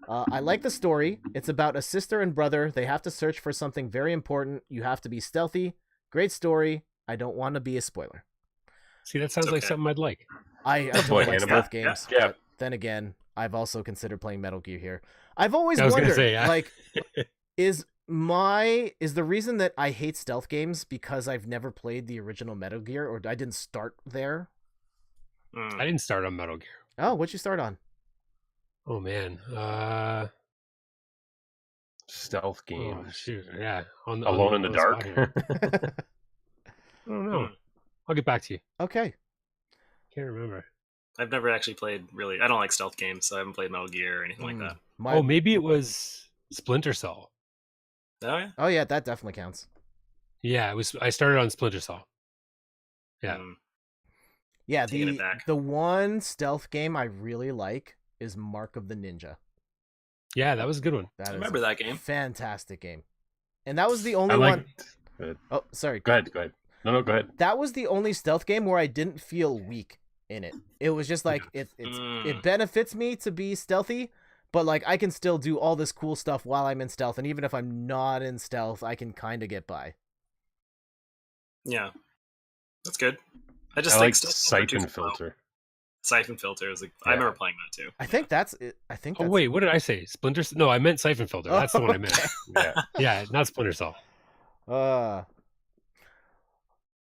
I like the story. It's about a sister and brother. They have to search for something very important. You have to be stealthy. Great story. I don't want to be a spoiler. See, that sounds like something I'd like. I don't like stealth games. Yeah. But then again, I've also considered playing Metal Gear here. I've always wondered, like, is Is the reason that I hate stealth games because I've never played the original Metal Gear, or I didn't start there. I didn't start on Metal Gear. Oh, what'd you start on? Oh man, Stealth game. Oh, shoot, yeah. Alone in the Dark. I don't know. I'll get back to you. Okay. Can't remember. I've never actually played really. I don't like stealth games, so I haven't played Metal Gear or anything like that. Oh, maybe it was Splinter Cell. Oh yeah. Oh yeah, that definitely counts. Yeah, it was. I started on Splinter Cell. Yeah. Yeah, Taking it back. the one stealth game I really like is Mark of the Ninja. Yeah, that was a good one. I remember that game. Fantastic game. And that was the only one. Oh, sorry. Go ahead. No, go ahead. That was the only stealth game where I didn't feel weak in it. It was just like it benefits me to be stealthy, but like I can still do all this cool stuff while I'm in stealth, and even if I'm not in stealth, I can kind of get by. Yeah, that's good. I like Siphon Filter. Siphon Filter is like I remember playing that too. I think that's it. Oh wait, what did I say? Splinter? No, I meant Siphon Filter. That's the one I meant. Yeah, not Splinter Cell. All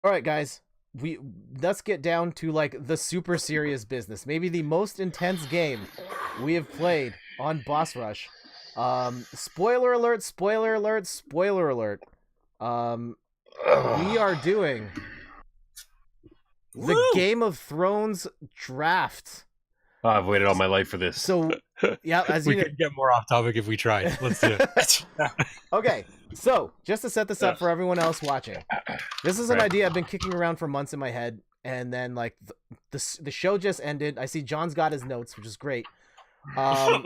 right, guys. Let's get down to like the super serious business. Maybe the most intense game we have played on Boss Rush. Spoiler alert! Spoiler alert! Spoiler alert! We are doing the Game of Thrones draft. Oh, I've waited all my life for this. So, yeah, as we could get more off topic if we tried. Let's do it. Okay, so just to set this up for everyone else watching, this is an idea I've been kicking around for months in my head, and then like the show just ended. I see John's got his notes, which is great. The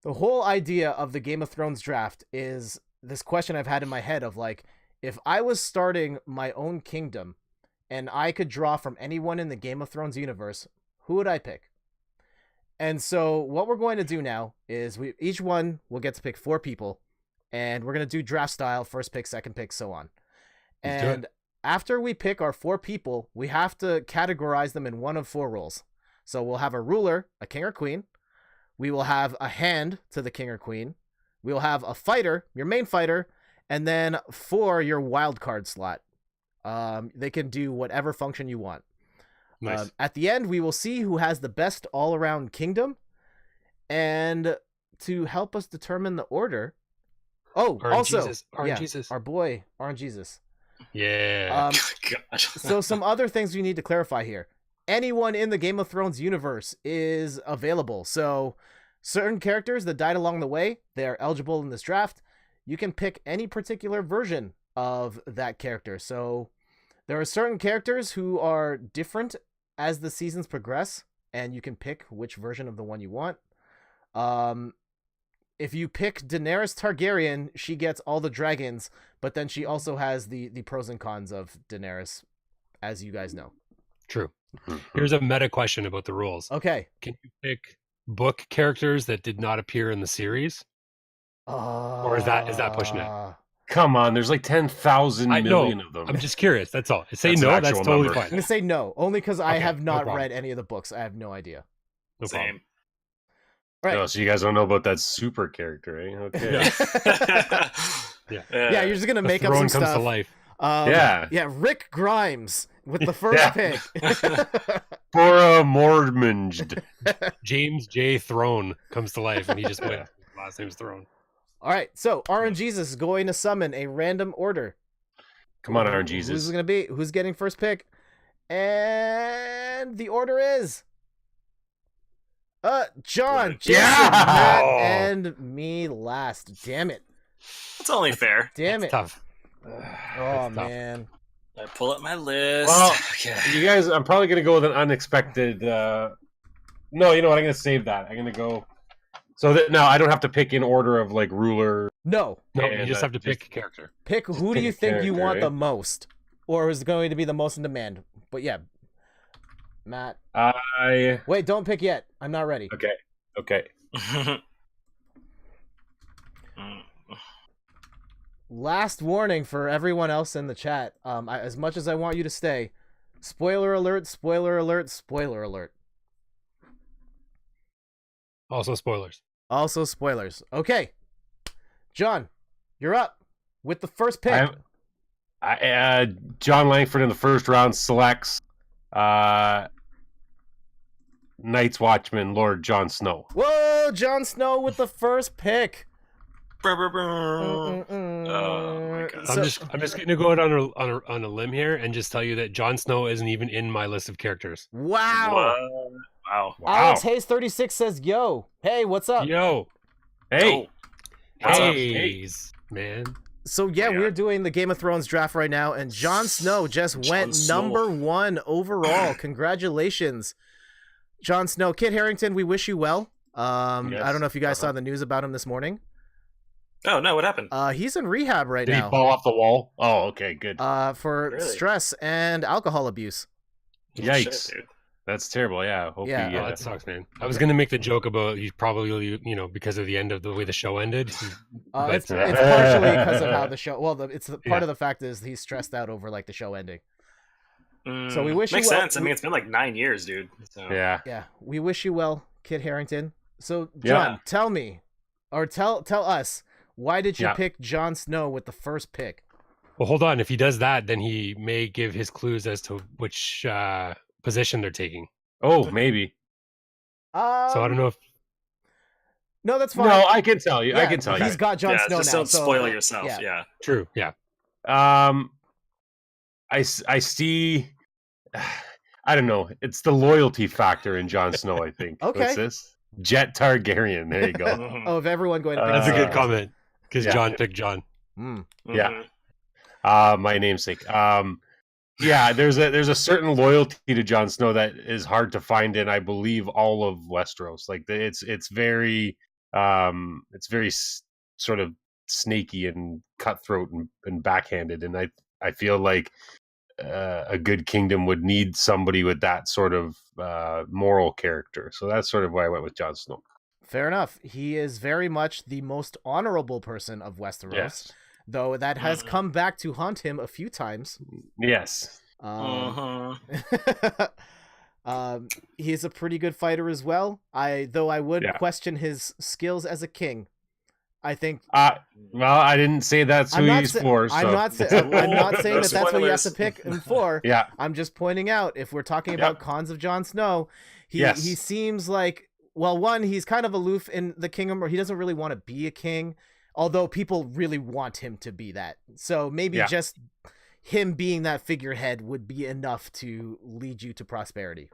whole idea of the Game of Thrones draft is this question I've had in my head of like, if I was starting my own kingdom and I could draw from anyone in the Game of Thrones universe, who would I pick? And so what we're going to do now is each one will get to pick 4 people, and we're going to do draft style, first pick, second pick, so on. And after we pick our 4 people, we have to categorize them in one of 4 roles. So we'll have a ruler, a king or queen. We will have a hand to the king or queen. We will have a fighter, your main fighter, and then 4 your wild card slot. They can do whatever function you want. Nice. At the end, we will see who has the best all-around kingdom, and to help us determine the order. Oh, also, Jesus. Our boy, Orange Jesus. Yeah. God. So some other things we need to clarify here. Anyone in the Game of Thrones universe is available. So certain characters that died along the way, they are eligible in this draft. You can pick any particular version of that character. So there are certain characters who are different as the seasons progress, and you can pick which version of the one you want. If you pick Daenerys Targaryen, she gets all the dragons, but then she also has the pros and cons of Daenerys, as you guys know. True. Here's a meta question about the rules. Okay. Can you pick book characters that did not appear in the series? Or is that pushing it? Come on, there's like 10,000 million of them. I'm just curious. That's all. Say no, that's totally fine. I'm going to say no, only because I have not read any of the books. I have no idea. No Same. Right. Oh, so you guys don't know about that super character, eh? Okay. Yeah, you're just going to make up some stuff. Comes to life. Yeah, Rick Grimes with the first pick. Bora Mormonged. James J. Throne comes to life, and he just went. Last name's Throne. All right, so RNGesus is going to summon a random order. Come on, RNGesus. Who's going to be? Who's getting first pick? And the order is John, Jason, Matt, and me last. Damn it. That's only fair. Damn it. Tough. Oh, man. I pull up my list. Well, okay. You guys, I'm probably going to go with an unexpected... No, you know what? I'm going to save that. I'm going to go... So that now I don't have to pick in order of like ruler. No, you just have to pick a character. Pick who do you think you want the most, or is going to be the most in demand? But yeah, Matt. Wait, don't pick yet. I'm not ready. Okay. Last warning for everyone else in the chat. As much as I want you to stay, spoiler alert! Spoiler alert! Spoiler alert! Also spoilers. Also spoilers. Okay, John, You're up with the first pick. John Langford in the first round selects Night's Watchman Lord Jon Snow. Whoa, Jon Snow with the first pick. Oh my God. I'm just gonna go out on a limb here and just tell you that Jon Snow isn't even in my list of characters. Wow. Wow. Alex Hayes 36 says, "Yo, hey, what's up?" Yo, Hey, What's up? Hayes, man. So yeah, we're doing the Game of Thrones draft right now, and Jon Snow just went number 1 overall. Congratulations, Jon Snow. Kit Harington, we wish you well. I don't know if you guys saw the news about him this morning. Oh no, what happened? He's in rehab right Did now. he fall off the wall? Oh, okay, good. For stress and alcohol abuse. Yikes. Shit, dude. That's terrible. Yeah. Oh, that sucks, man. I was gonna make the joke about he's probably, because of the end of the way the show ended. It's partially because of how the show. Well, it's part of the fact is he's stressed out over like the show ending. So we wish makes you well. sense. I mean, it's been like 9 years, dude. So. Yeah. We wish you well, Kit Harington. So John, tell me, or tell us, why did you pick Jon Snow with the first pick? Well, hold on. If he does that, then he may give his clues as to which position they're taking. Oh, maybe. So I don't know if. No, that's fine. No, I can tell you. I can tell you. He's got Jon Snow just now. Don't spoil yourself. Yeah. True. Yeah. I see. I don't know. It's the loyalty factor in Jon Snow, I think. Okay. What's this? Jet Targaryen. There you go. Of everyone going to pick That's a good comment. Because John picked John. Yeah. My namesake. There's a certain loyalty to Jon Snow that is hard to find in, I believe, all of Westeros. Like it's very sort of snaky and cutthroat and backhanded, and I feel like a good kingdom would need somebody with that sort of moral character. So that's sort of why I went with Jon Snow. Fair enough. He is very much the most honorable person of Westeros, though that has come back to haunt him a few times. Yes. He's a pretty good fighter as well. I would question his skills as a king. I think. Well, I didn't say that's who he's for. So. I'm not saying that that's what you have to pick him for. Yeah. I'm just pointing out, if we're talking about cons of Jon Snow, he seems like, well, one, he's kind of aloof in the kingdom, or he doesn't really want to be a king, although people really want him to be that. So maybe just him being that figurehead would be enough to lead you to prosperity.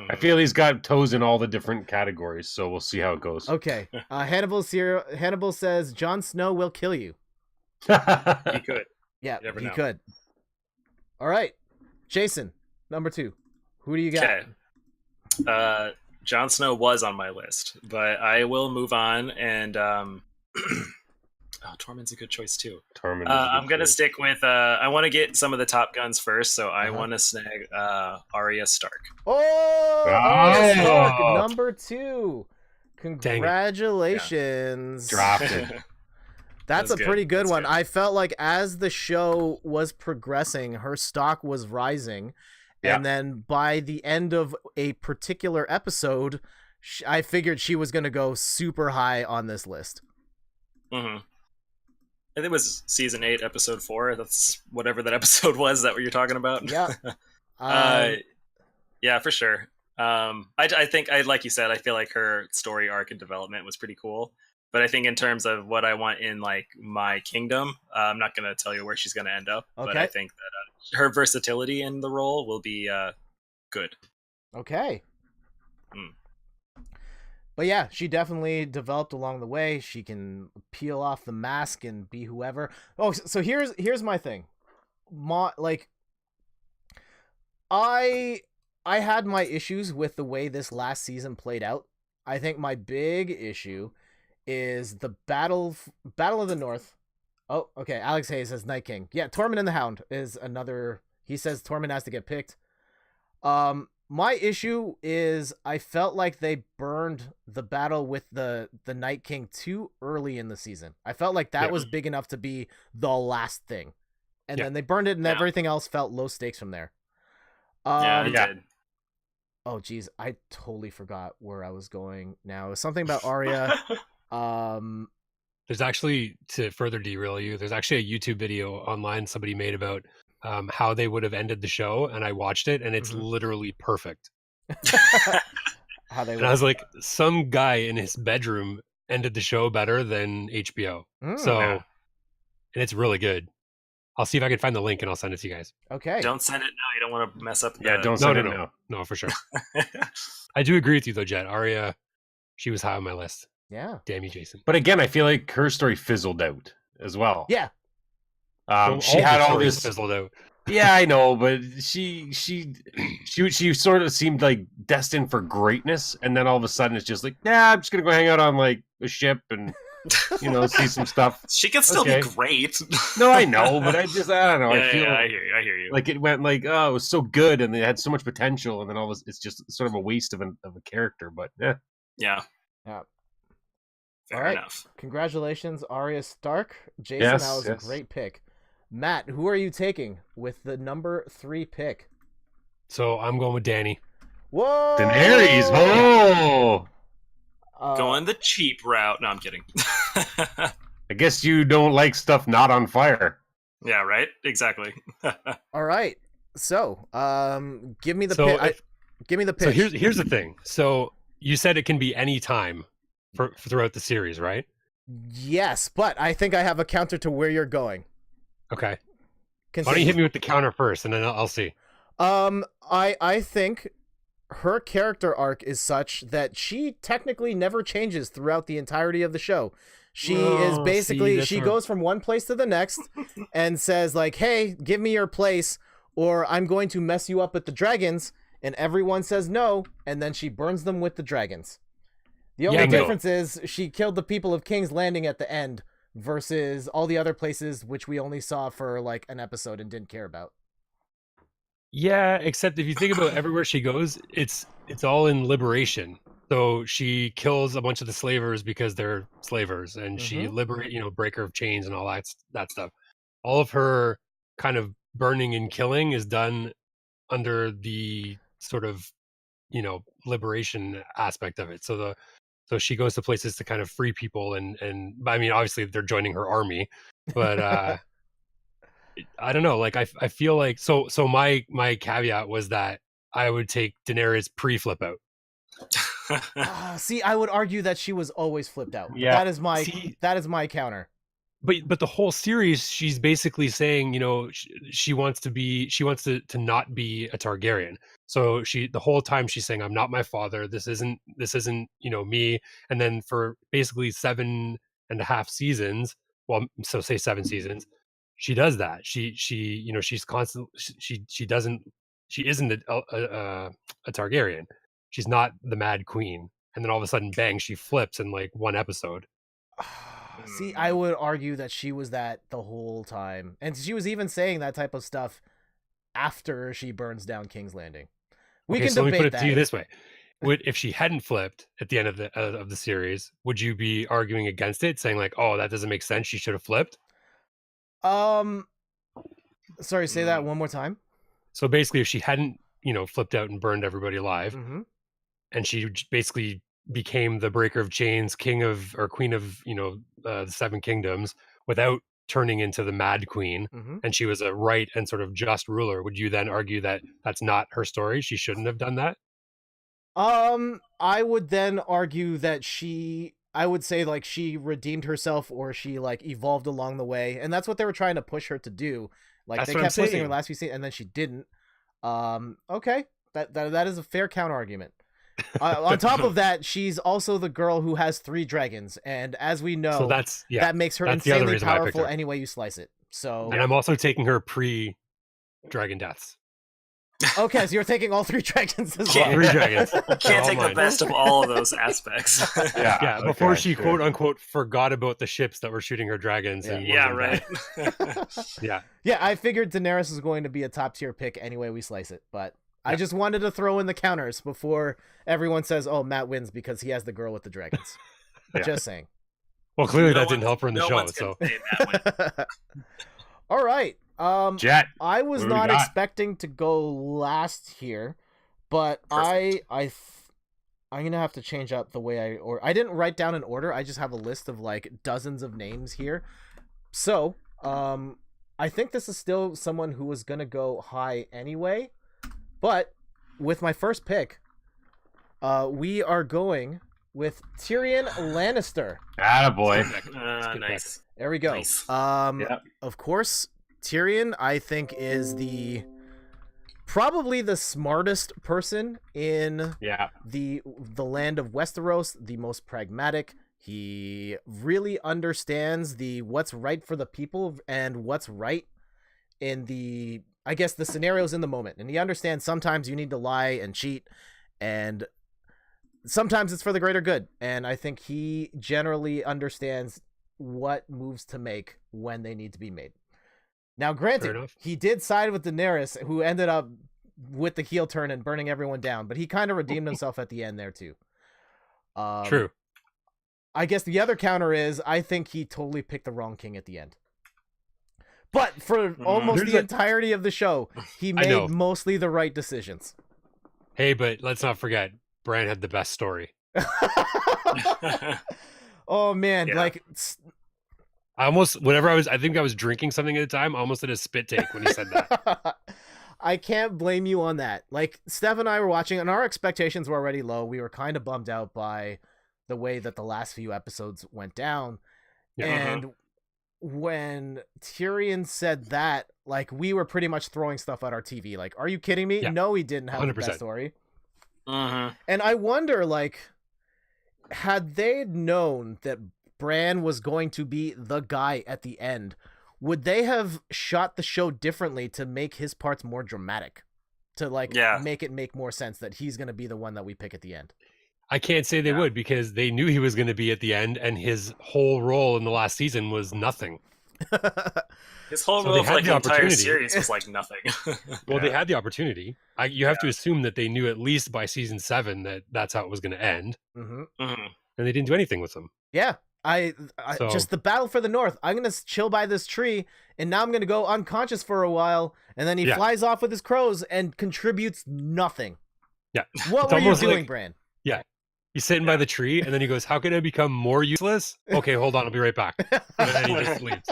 I feel he's got toes in all the different categories, so we'll see how it goes. Okay. Hannibal says Jon Snow will kill you. He could. Yeah, he could. All right. Jason, number 2. Who do you got? Okay. Jon Snow was on my list, but I will move on, and Tormund's a good choice too. I'm going to stick with I want to get some of the Top Guns first, so I want to snag Arya Stark. Arya Stark, number 2. Congratulations. Drafted. That's a pretty good one. I felt like as the show was progressing, her stock was rising. And then by the end of a particular episode, I figured she was going to go super high on this list. I think it was season 8, episode 4. That's whatever that episode was. Is that what you're talking about? Yeah. Yeah, for sure. I think, like you said, I feel like her story arc and development was pretty cool. But I think in terms of what I want in like my kingdom, I'm not going to tell you where she's going to end up. Okay. But I think that her versatility in the role will be good. Okay. But yeah, she definitely developed along the way. She can peel off the mask and be whoever. Oh, so here's my thing. I had my issues with the way this last season played out. I think my big issue is the Battle of the North. Oh, okay. Alex Hayes says Night King. Yeah, Tormund and the Hound is another. He says Tormund has to get picked. My issue is I felt like they burned the battle with the Night King too early in the season. I felt like that was big enough to be the last thing. And then they burned it, and everything else felt low stakes from there. It did. Oh, geez. I totally forgot where I was going now. It was something about Arya. There's actually, to further derail you, there's actually a YouTube video online somebody made about how they would have ended the show, and I watched it, and it's literally perfect. How they and I was like, some guy in his bedroom ended the show better than HBO. And it's really good. I'll see if I can find the link and I'll send it to you guys. Okay. Don't send it now. You don't want to mess up. Don't send it now. No, for sure. I do agree with you though, Jet. Arya, she was high on my list. Yeah. Damn you, Jason. But again, I feel like her story fizzled out as well. Yeah. She had all this fizzled out. Yeah, I know, but she sort of seemed like destined for greatness, and then all of a sudden it's just like, nah, I'm just gonna go hang out on like a ship and see some stuff. She could still be great. No, I know, but I don't know. I hear you. Like it went like, oh, it was so good, and it had so much potential, and then all this, it's just sort of a waste of a character. But yeah. Fair enough. Congratulations, Arya Stark. Jason, that was a great pick. Matt, who are you taking with the number 3 pick? So I'm going with Dany. Whoa! Daenerys. Oh! Going the cheap route. No, I'm kidding. I guess you don't like stuff not on fire. Yeah, right? Exactly. All right. So, give me the pick. Give me the pitch. So here's the thing. So you said it can be any time throughout the series, right? Yes, but I think I have a counter to where you're going. Okay. Continue. Why don't you hit me with the counter first, and then I'll see. I think her character arc is such that she technically never changes throughout the entirety of the show. She is basically, she goes from one place to the next and says like, hey, give me your place or I'm going to mess you up with the dragons. And everyone says no. And then she burns them with the dragons. The only difference is she killed the people of King's Landing at the end versus all the other places, which we only saw for like an episode and didn't care about. Yeah, except if you think about everywhere she goes, it's all in liberation. So she kills a bunch of the slavers because they're slavers, and she breaker of chains and all that stuff. All of her kind of burning and killing is done under the sort of liberation aspect of it. So she goes to places to kind of free people, and I mean, obviously they're joining her army, but I don't know. Like I feel like so my caveat was that I would take Daenerys pre-flip out. See, I would argue that she was always flipped out. Yeah. That is my counter. But the whole series, she's basically saying, she wants to not be a Targaryen. So the whole time she's saying, I'm not my father. This isn't me. And then for basically 7.5 seasons, well, so say 7 seasons, she does that. She's constant. She isn't a Targaryen. She's not the Mad Queen. And then all of a sudden, bang, she flips in like one episode. See, I would argue that she was that the whole time. And she was even saying that type of stuff after she burns down King's Landing. Let me put it to you this way. If she hadn't flipped at the end of the series, would you be arguing against it, saying like, oh, that doesn't make sense, she should have flipped? Sorry, say that one more time. So basically, if she hadn't, flipped out and burned everybody alive, and she basically became the breaker of chains, king of or queen of the 7 kingdoms without turning into the Mad Queen, and she was a right and sort of just ruler, would you then argue that that's not her story? She shouldn't have done that? I would then argue that I would say like she redeemed herself or she like evolved along the way, and that's what they were trying to push her to do. Like that's they kept pushing her last few seasons, and then she didn't. Okay, that is a fair counter argument. On top of that, she's also the girl who has 3 dragons, and as we know, that makes her insanely powerful any way you slice it. So, and I'm also taking her pre-dragon deaths. Okay, so you're taking all 3 dragons as well. 3 dragons. Can't take the best of all of those aspects. Yeah. Before she quote unquote forgot about the ships that were shooting her dragons. Yeah, right. Yeah. I figured Daenerys was going to be a top tier pick any way we slice it, but I just wanted to throw in the counters before everyone says, "Oh, Matt wins because he has the girl with the dragons." Just saying. Well, clearly that didn't help her in the show. So. All right. Jet, I was not expecting to go last here, but I I'm gonna have to change up the way I didn't write down an order. I just have a list of like dozens of names here. So, I think this is still someone who was gonna go high anyway, but with my first pick, we are going with Tyrion Lannister. Attaboy. Nice. There we go. Nice. Of course, Tyrion, I think, is probably the smartest person in the land of Westeros, the most pragmatic. He really understands what's right for the people and what's right in the scenarios in the moment. And he understands sometimes you need to lie and cheat, and sometimes it's for the greater good. And I think he generally understands what moves to make when they need to be made. Now, granted, he did side with Daenerys, who ended up with the heel turn and burning everyone down, but he kind of redeemed himself at the end there too. True. I guess the other counter is I think he totally picked the wrong king at the end. But for almost the entirety of the show, he made mostly the right decisions. Hey, but let's not forget, Bran had the best story. Oh man, like I think I was drinking something at the time. I almost did a spit take when he said that. I can't blame you on that. Like, Steph and I were watching, and our expectations were already low. We were kind of bummed out by the way that the last few episodes went down. Yeah. And when Tyrion said that, like, we were pretty much throwing stuff at our TV. Like, are you kidding me? Yeah. No, he didn't have 100%. The best story. And I wonder, like, had they known that Bran was going to be the guy at the end, would they have shot the show differently to make his parts more dramatic? To make it make more sense that he's going to be the one that we pick at the end? I can't say they would, because they knew he was going to be at the end, and his whole role in the last season was nothing. His whole role for the entire series was like nothing. Well, they had the opportunity. You have to assume that they knew at least by season 7 that that's how it was going to end. And they didn't do anything with them. Yeah. Just the battle for the North. I'm going to chill by this tree, and now I'm going to go unconscious for a while, and then he flies off with his crows and contributes nothing. Yeah. What were you doing, Bran? Yeah. He's sitting by the tree, and then he goes, how can I become more useless? Okay, hold on, I'll be right back. And then he just leaves.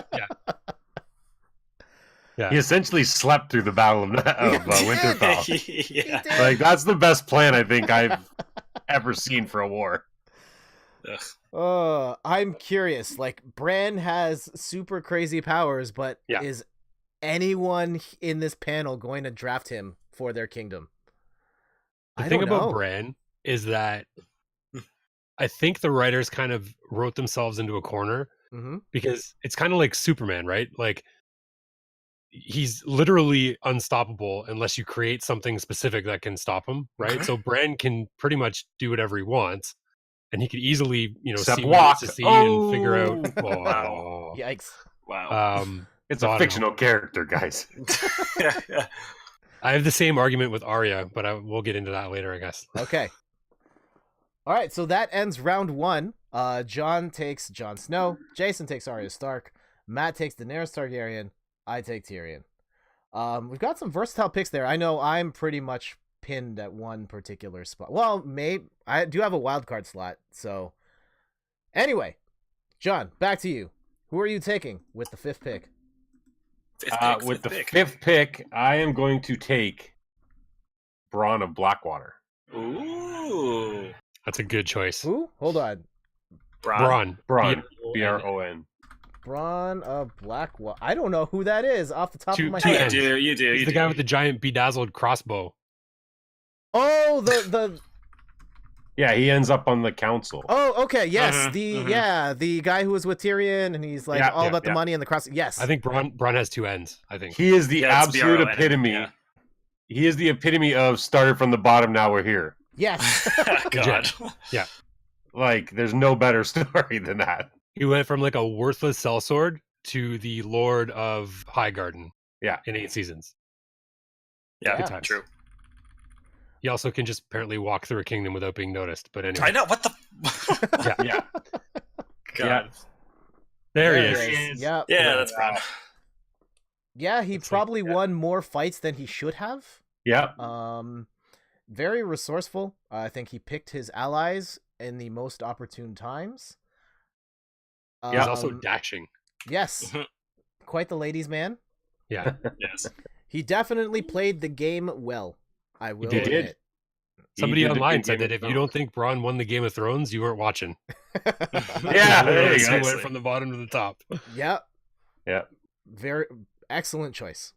Yeah. He essentially slept through the Battle of Winterfell. Like, that's the best plan I think I've ever seen for a war. I'm curious. Like, Bran has super crazy powers, but is anyone in this panel going to draft him for their kingdom? The thing about Bran is that I think the writers kind of wrote themselves into a corner, because it's kind of like Superman, right? Like, he's literally unstoppable unless you create something specific that can stop him, right? So Bran can pretty much do whatever he wants, and he could easily, see what he wants to see and figure out. Wow! Yikes! Wow! It's a fictional character, guys. I have the same argument with Arya, but we'll get into that later, I guess. Okay. All right, so that ends round 1. John takes Jon Snow. Jason takes Arya Stark. Matt takes Daenerys Targaryen. I take Tyrion. We've got some versatile picks there. I know I'm pretty much pinned at one particular spot. Well, maybe I do have a wild card slot. So, anyway, John, back to you. Who are you taking with the 5th pick? With the 5th pick, I am going to take Bronn of Blackwater. Ooh. That's a good choice. Who? Hold on. Bronn. Bron. Bronn of Blackwater. I don't know who that is off the top of my head. You do. He's the guy with the giant bedazzled crossbow. Oh, the Yeah, he ends up on the council. Oh, okay, yes. The guy who was with Tyrion, and he's like all about the money and the cross. Yes. I think Bronn has 2 ends, I think. He is the absolute epitome. Yeah. He is the epitome of started from the bottom, now we're here. Yes. God. Yeah. Like, there's no better story than that. He went from like a worthless sellsword to the Lord of Highgarden. Yeah. In 8 seasons. Yeah, true. He also can just apparently walk through a kingdom without being noticed. But anyway. I know, what the... Yeah. God. Yeah. There he is. Yeah, that's Bronn. Yeah, he probably won more fights than he should have. Yeah. Very resourceful. I think he picked his allies in the most opportune times. He's also dashing. Yes. Quite the ladies' man. Yeah. Yes. He definitely played the game well. I will did. admit. Somebody online said that if you don't think Bronn won the Game of Thrones, you weren't watching. Yeah, there you He go. went from the bottom to the top. Yep. Yeah. Very excellent choice.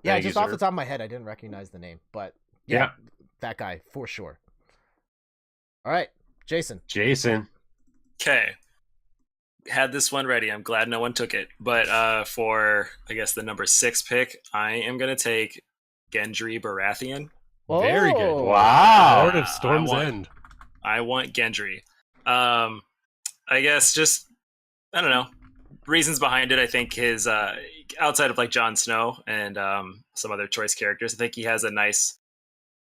Yeah, Thank just you, off sir. the top of my head, I didn't recognize the name, but yeah, that guy for sure. All right, Jason. Okay. Had this one ready. I'm glad no one took it. But for, I guess, the number 6 pick, I am going to take Gendry Baratheon. Very good. Oh. Wow. Lord of Storm's End. I want Gendry. I guess just, I don't know, reasons behind it. I think his, outside of like Jon Snow and some other choice characters, I think he has a nice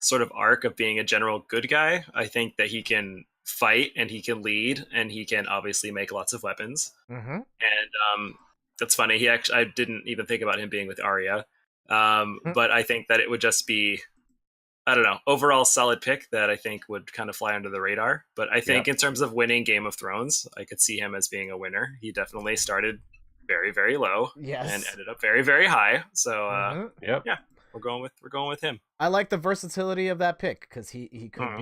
sort of arc of being a general good guy. I think that he can fight and he can lead and he can obviously make lots of weapons. Mm-hmm. And that's funny. I didn't even think about him being with Arya. But I think that it would just be, I don't know, overall solid pick that I think would kind of fly under the radar. But I think in terms of winning Game of Thrones, I could see him as being a winner. He definitely started very, very low and ended up very, very high. So yeah, we're going with him. I like the versatility of that pick because he could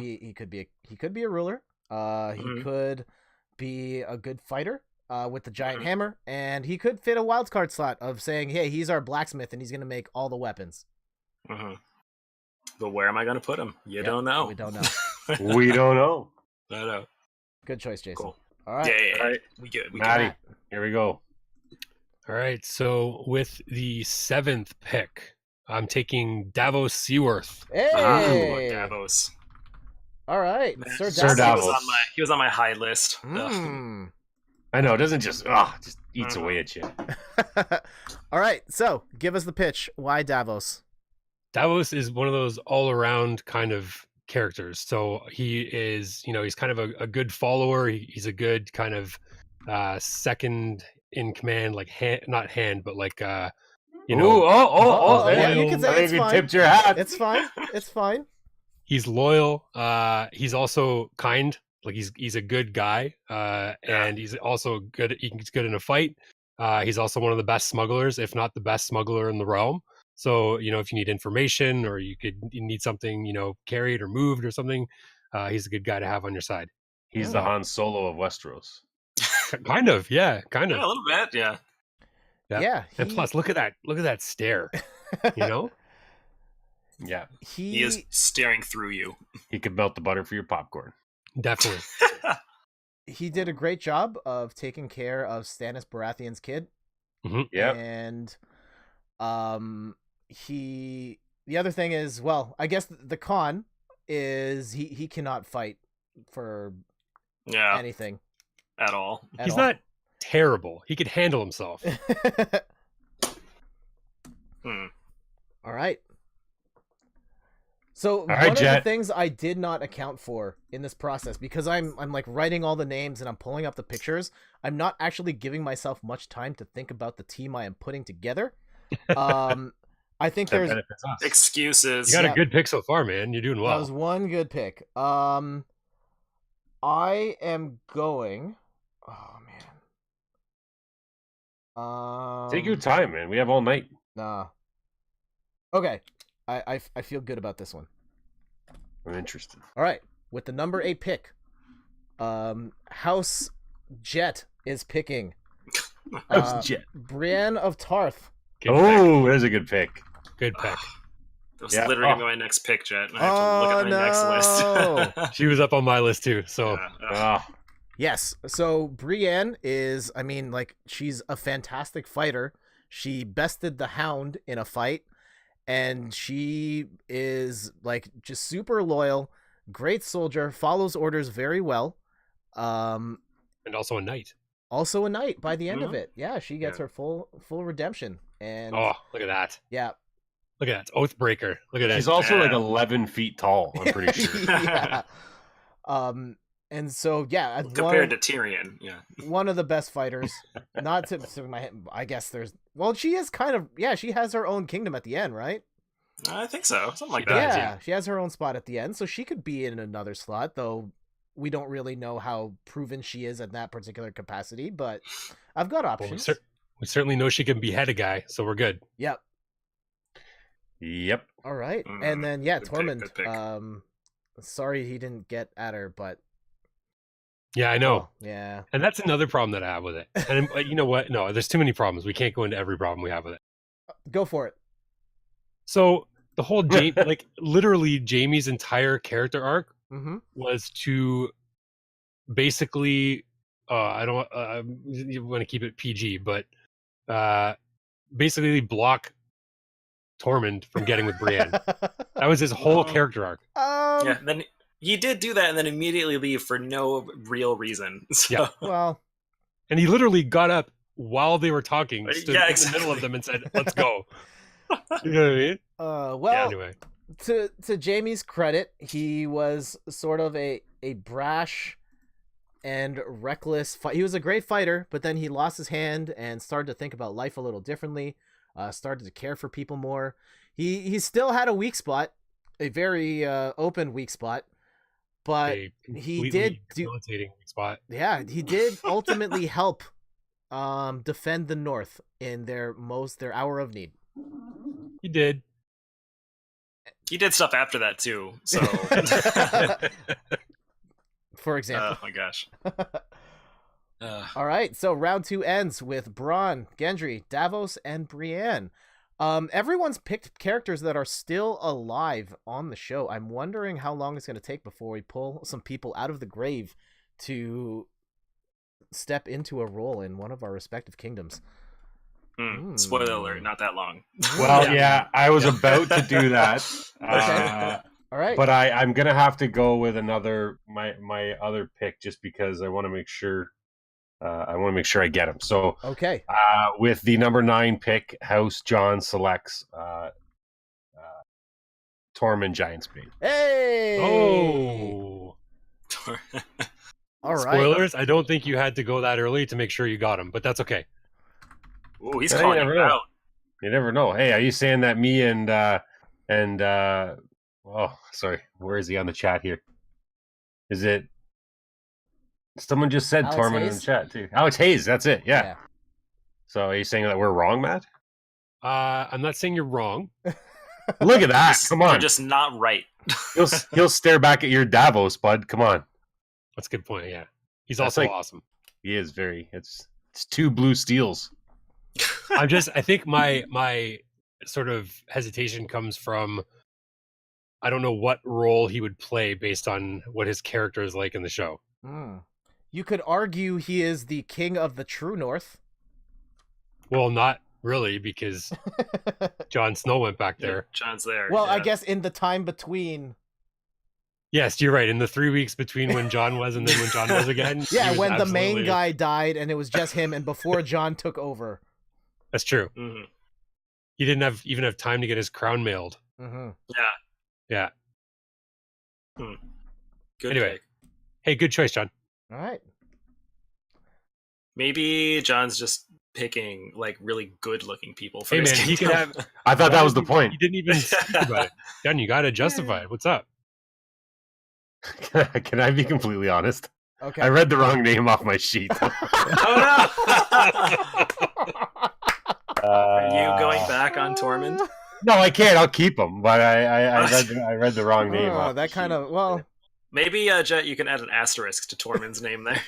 be a ruler. He could be a good fighter with the giant hammer, and he could fit a wild card slot of saying, "Hey, he's our blacksmith, and he's going to make all the weapons." But where am I going to put him? You don't know. We don't know. We don't know. I know. Good choice, Jason. Cool. All right. Yeah. All right. We good. Maddie, here we go. All right. So with the 7th pick, I'm taking Davos Seaworth. Hey, Davos. All right, Man, Sir Davos. He was on my high list. I know, it doesn't just eats away at you. All right, so give us the pitch. Why Davos? Davos is one of those all-around kind of characters. So he is, he's kind of a good follower. He's a good kind of second in command, like not hand, but like yeah, you can say it's you fine. tipped your hat. It's fine. It's fine. He's loyal. He's also kind. Like he's a good guy. And he's also good. He's good in a fight. He's also one of the best smugglers, if not the best smuggler in the realm. So, if you need information or you need something, carried or moved or something, he's a good guy to have on your side. He's the Han Solo of Westeros. Kind of, yeah, kind of. Yeah, a little bit, yeah. Yeah. And plus, look at that stare. Yeah. He is staring through you. He could melt the butter for your popcorn. Definitely. He did a great job of taking care of Stannis Baratheon's kid. Mm-hmm. Yeah. And the other thing is, well, I guess the con is he cannot fight for anything at all. He's not terrible. He could handle himself. All right. So right, one Jet. of the things I did not account for in this process, because I'm like writing all the names and I'm pulling up the pictures, I'm not actually giving myself much time to think about the team I am putting together. I think there's excuses. You got a good pick so far, man. You're doing well. That was one good pick. I am going. Oh man. Take your time, man. We have all night. Nah. Okay. I feel good about this one. I'm interested. All right. With the number 8 pick, House Jet is picking House Jet. Brienne of Tarth. That's a good pick. Good pick. That was literally my next pick, Jet. I have to look at my next list. She was up on my list too. So yes. So Brienne is, she's a fantastic fighter. She bested the Hound in a fight, and she is just super loyal, great soldier, follows orders very well. And also a knight. Also a knight by the end of it. Yeah, she gets her full redemption. And look at that. Yeah. Look at that. It's Oathbreaker. Look at that. She's also 11 feet tall, I'm pretty sure. Yeah. And so compared to Tyrion, one of the best fighters. Not to my head, I guess she is kind of she has her own kingdom at the end, right? I think so. Something like She that. does, Yeah, she has her own spot at the end, so she could be in another slot, though we don't really know how proven she is at that particular capacity, but I've got Well, options. we certainly know she can behead a guy, so we're good. Yep. Yep. All right. And then, yeah, good Tormund. pick, good pick. Sorry he didn't get at her, but... Yeah, I know. Oh, yeah. And that's another problem that I have with it. And you know what? No, there's too many problems. We can't go into every problem we have with it. Go for it. So the whole like literally Jaime's entire character arc was to basically I don't you want to keep it PG, but basically block Tormund from getting with Brienne. That was his whole character arc. Yeah, then he did do that and then immediately leave for no real reason. So. Yeah. Well, and he literally got up while they were talking, stood Yeah, in exactly. the middle of them and said, "Let's go." You know what I mean? well, Yeah, anyway. to Jamie's credit, he was sort of a brash and reckless he was a great fighter, but then he lost his hand and started to think about life a little differently, started to care for people more. He still had a weak spot, a very open weak spot, but he did debilitating spot. Yeah, he did ultimately help defend the North in their hour of need. He did. He did stuff after that too. So, for example. Oh my gosh. All right, so round 2 ends with Bronn, Gendry, Davos, and Brienne. Everyone's picked characters that are still alive on the show. I'm wondering how long it's going to take before we pull some people out of the grave to step into a role in one of our respective kingdoms. Spoiler alert, not that long. Well, yeah, I was about to do that. Okay. All right. But I'm going to have to go with my other pick just because I want to make sure I get him. So, okay. With the number 9 pick, House John selects Tormund Giantsbane. Hey! Oh! All right. Spoilers, I don't think you had to go that early to make sure you got him, but that's okay. Oh, he's calling it out. You never know. Hey, are you saying that me and oh, sorry, where is he on the chat here? Is it someone just said Alex Tormund in Hayes? the chat too? Alex Hayes, that's it. Yeah. So are you saying that we're wrong, Matt? I'm not saying you're wrong. Look at that. Come on. You're just not right. He'll stare back at your Davos, bud. Come on. That's a good point, yeah. He's That's also awesome. He is very it's 2 blue steels. I think my sort of hesitation comes from I don't know what role he would play based on what his character is like in the show. You could argue he is the king of the true North. Well, not really, because Jon Snow went back there. Jon's there. Well, yeah. I guess in the time between. Yes, you're right. In the 3 weeks between when Jon was and then when Jon was again. Yeah, when the main guy died and it was just him and before Jon took over. That's true. Mm-hmm. He didn't even have time to get his crown mailed. Mm-hmm. Yeah. Good anyway. pick. Hey, good choice, Jon. All right. Maybe Jon's just picking like really good-looking people. For Hey, his man, he kingdom. could have. I thought that was the point. You didn't even speak about it. Jon, you got to justify it. What's up? Can I be completely honest? Okay. I read the wrong name off my sheet. Oh no! Are you going back on Tormund? No, I can't. I'll keep him. But I read the wrong name. off That the kind sheet. of well. Maybe Jet, you can add an asterisk to Tormund's name there.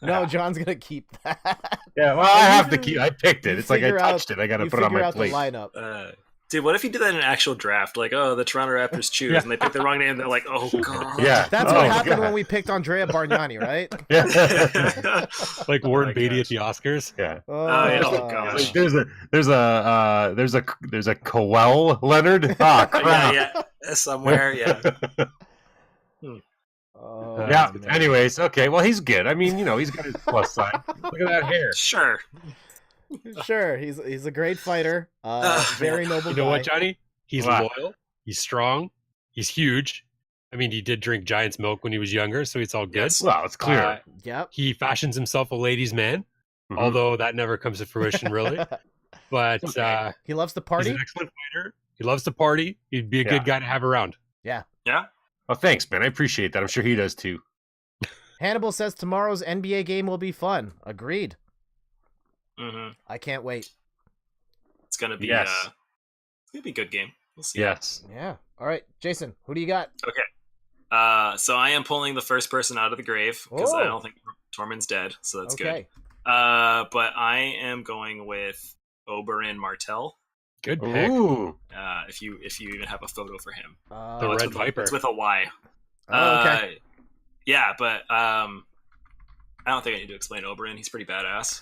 No, Jon's gonna keep that. Yeah, well, I have to keep. I picked it. It's like I touched it. I got to put it on my plate. The lineup. Dude, what if you did that in an actual draft? Like, oh, the Toronto Raptors choose, and they pick the wrong name. And they're like, oh god. Yeah, that's what happened when we picked Andrea Bargnani, right? Yeah. Like Warren Beatty at the Oscars. Yeah. Oh gosh. There's a Coel Leonard. Ah, crap. Yeah, somewhere. Yeah. Yeah. Man. Anyways, okay. Well, he's good. I mean, he's got his plus side. Look at that hair. Sure. Sure, he's a great fighter. Very noble. You know guy. what, Johnny? He's loyal. He's strong. He's huge. I mean, he did drink giant's milk when he was younger, so it's all good. Yes. Well, it's clear. Yep. He fashions himself a ladies' man, although that never comes to fruition, really. but he loves to he's party. an excellent fighter. He loves to party. He'd be a good guy to have around. Yeah. Oh, thanks, man. I appreciate that. I'm sure he does too. Hannibal says tomorrow's NBA game will be fun. Agreed. Mm-hmm. I can't wait. It's gonna be Yes. it's gonna be a good game. We'll see. Yes. Yeah. All right, Jason, who do you got? Okay. So I am pulling the first person out of the grave because I Oh. don't think Tormund's dead, so that's good. Okay. But I am going with Oberyn Martell. Good pick. Ooh. If you even have a photo for him. The it's Red with Viper. It's with a Y. Oh, okay. Yeah, but I don't think I need to explain Oberyn. He's pretty badass.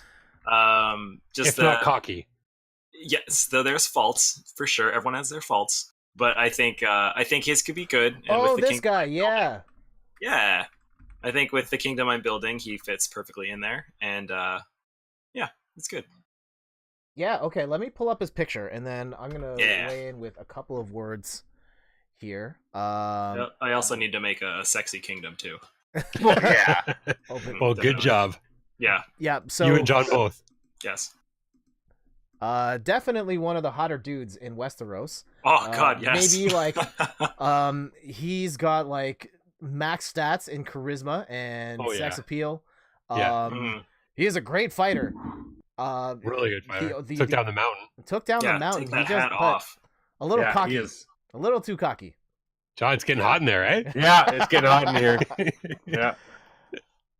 Just if not cocky. Yes, though there's faults for sure. Everyone has their faults, but I think his could be good. And Oh, with the this guy. Yeah. Yeah, I think with the kingdom I'm building, he fits perfectly in there, and yeah, it's good. Yeah. Okay. Let me pull up his picture, and then I'm gonna Yeah. weigh in with a couple of words here. I also need to make a sexy kingdom too. Well, yeah. Open. Well, good job. Yeah. Yeah. So You and John both. Yes. definitely one of the hotter dudes in Westeros. Oh God, yes. Maybe like he's got like max stats in charisma and sex appeal. Yeah. He is a great fighter. Really good fighter. the- Took down the mountain. Took down the mountain. Take that He just hat but off. a little Yeah, cocky. he is. A little too cocky. John, it's getting hot in there, eh? Yeah, it's getting hot in here. Yeah.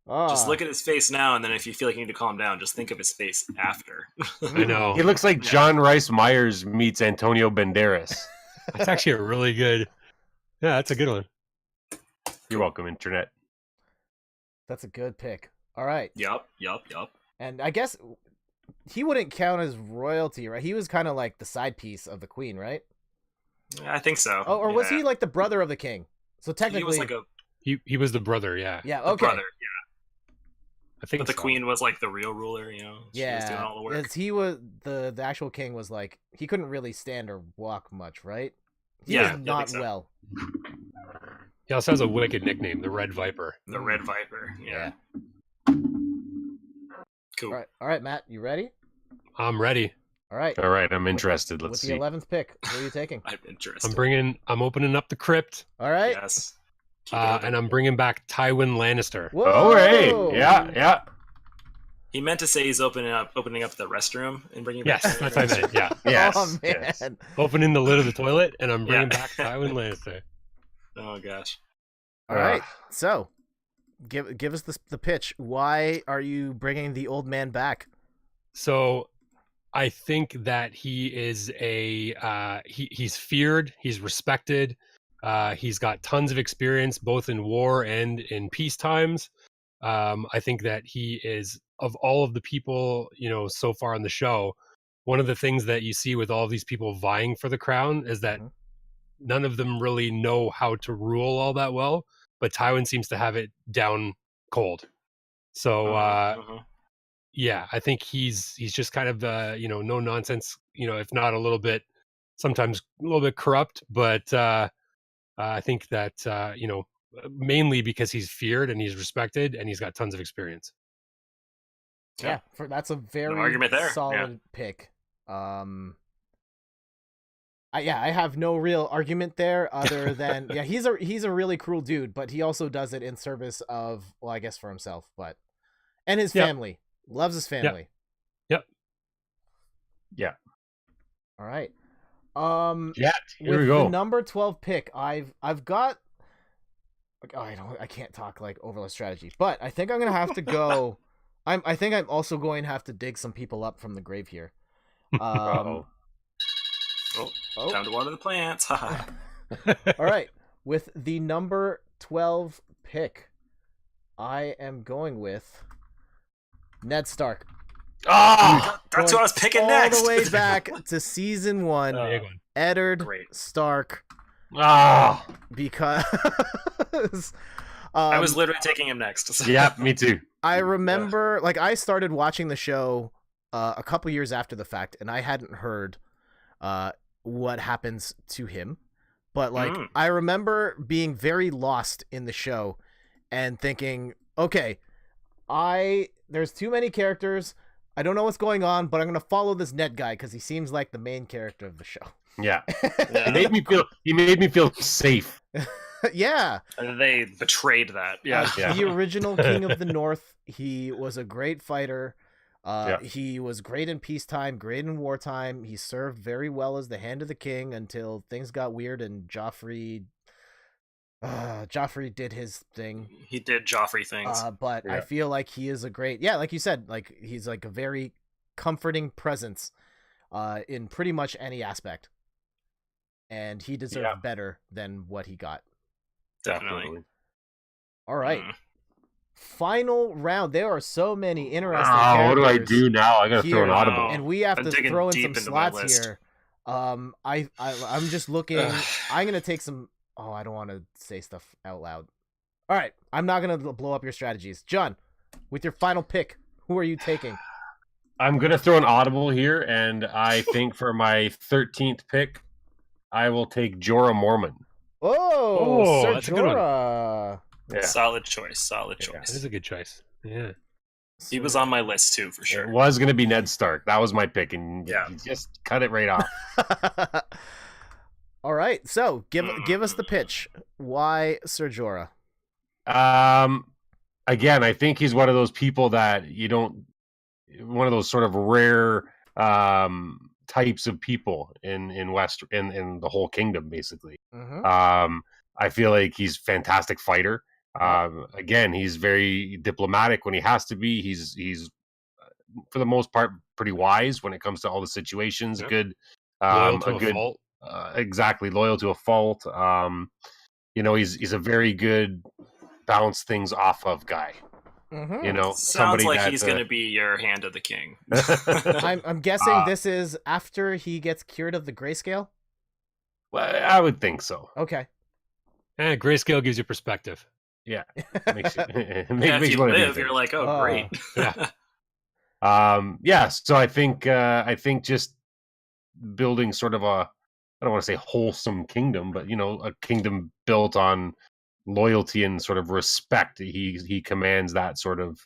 Just look at his face now, and then if you feel like you need to calm down, just think of his face after. I know. He looks like John Rice Myers meets Antonio Banderas. That's actually a really good. Yeah, that's a good one. You're welcome, Internet. That's a good pick. All right. Yup. And I guess he wouldn't count as royalty, right? He was kind of like the side piece of the queen, right? I think so. Oh, or was Yeah. he like the brother of the king? So technically, He was like a He was the brother, yeah. yeah. the Okay. brother, yeah. I think But the so. queen was like the real ruler, you know. She was doing all the work. As he was the actual king was like he couldn't really stand or walk much, right? He Yeah, I was think not so. well. He also has a wicked nickname, the Red Viper. The Red Viper. Yeah. Cool. All right, Matt, you ready? I'm ready. All right. All right, I'm interested. With Let's the see. 11th pick, who are you taking? I'm interested. I'm opening up the crypt, All right. Yes. Keep it open. and I'm bringing back Tywin Lannister. Whoa! Oh, hey. Yeah. He meant to say he's opening up the restroom and bringing Yes, back. that's what I meant. Yeah, Yes. Oh man. yes. opening the lid of the toilet, and I'm bringing Yeah. back Tywin Lannister. Oh gosh. All right. So, give us the pitch. Why are you bringing the old man back? So, I think that he is he's feared, he's respected, he's got tons of experience both in war and in peace times. I think that he is, of all of the people, so far on the show, one of the things that you see with all of these people vying for the crown is that none of them really know how to rule all that well, but Tywin seems to have it down cold. So, yeah, I think he's just kind of no nonsense, if not a little bit, sometimes a little bit corrupt, but I think that mainly because he's feared and he's respected and he's got tons of experience. Yeah, that's a very argument there. solid pick. I have no real argument there other than he's a really cruel dude, but he also does it in service of, well, I guess for himself, but and his family. Loves his family. Yep. Yeah. All right. Yeah. Here with we go. the number 12 pick, I've got I can't talk like overlord strategy, but I think I'm gonna have to go. I think I'm also going to have to dig some people up from the grave here. Oh, time to water the plants. All right. With the number 12 pick, I am going with Ned Stark. Ah, That's what I was picking all next. the way back to season 1. Big one. Eddard Great. Stark, because I was literally taking him next. yeah, me too. I remember, like, I started watching the show a couple years after the fact, and I hadn't heard what happens to him. But, like, I remember being very lost in the show and thinking, okay, there's too many characters. I don't know what's going on, but I'm gonna follow this Ned guy because he seems like the main character of the show. Yeah. He made me feel safe. Yeah. They betrayed that. Yeah. The original King of the North. He was a great fighter. He was great in peacetime, great in wartime. He served very well as the hand of the king until things got weird and Joffrey did his thing. He did Joffrey things. But I feel like he is a great, like you said, like he's like a very comforting presence in pretty much any aspect. And he deserved better than what he got. Definitely. All right. Final round. There are so many interesting characters. What do I do now? I gotta throw an audible. And we have to throw in some slots here. I'm just looking. I'm gonna take some. Oh, I don't want to say stuff out loud. All right, I'm not gonna blow up your strategies, John. With your final pick, who are you taking? I'm gonna throw an audible here, and I think for my 13th pick, I will take Jorah Mormont. Oh, Sir that's a good one. Jorah. Yeah. Solid choice. That is a good choice. Yeah. He was on my list too, for sure. It was going to be Ned Stark. That was my pick, and you just cut it right off. All right, so give us the pitch. Why Sir Jorah? Again, I think he's one of those people that one of those sort of rare types of people in the whole kingdom, basically. Mm-hmm. I feel like he's a fantastic fighter. Again, he's very diplomatic when he has to be. He's for the most part pretty wise when it comes to all the situations. Yep. Good, loyal to a fault. Exactly, loyal to a fault. He's a very good bounce things off of guy. Mm-hmm. Sounds like he's going to be your hand of the king. I'm guessing this is after he gets cured of the grayscale. Well, I would think so. Okay. Grayscale gives you perspective. Yeah. Makes if you live, you're like, oh, great. So I think just building sort of I don't want to say wholesome kingdom, but a kingdom built on loyalty and sort of respect. He commands that sort of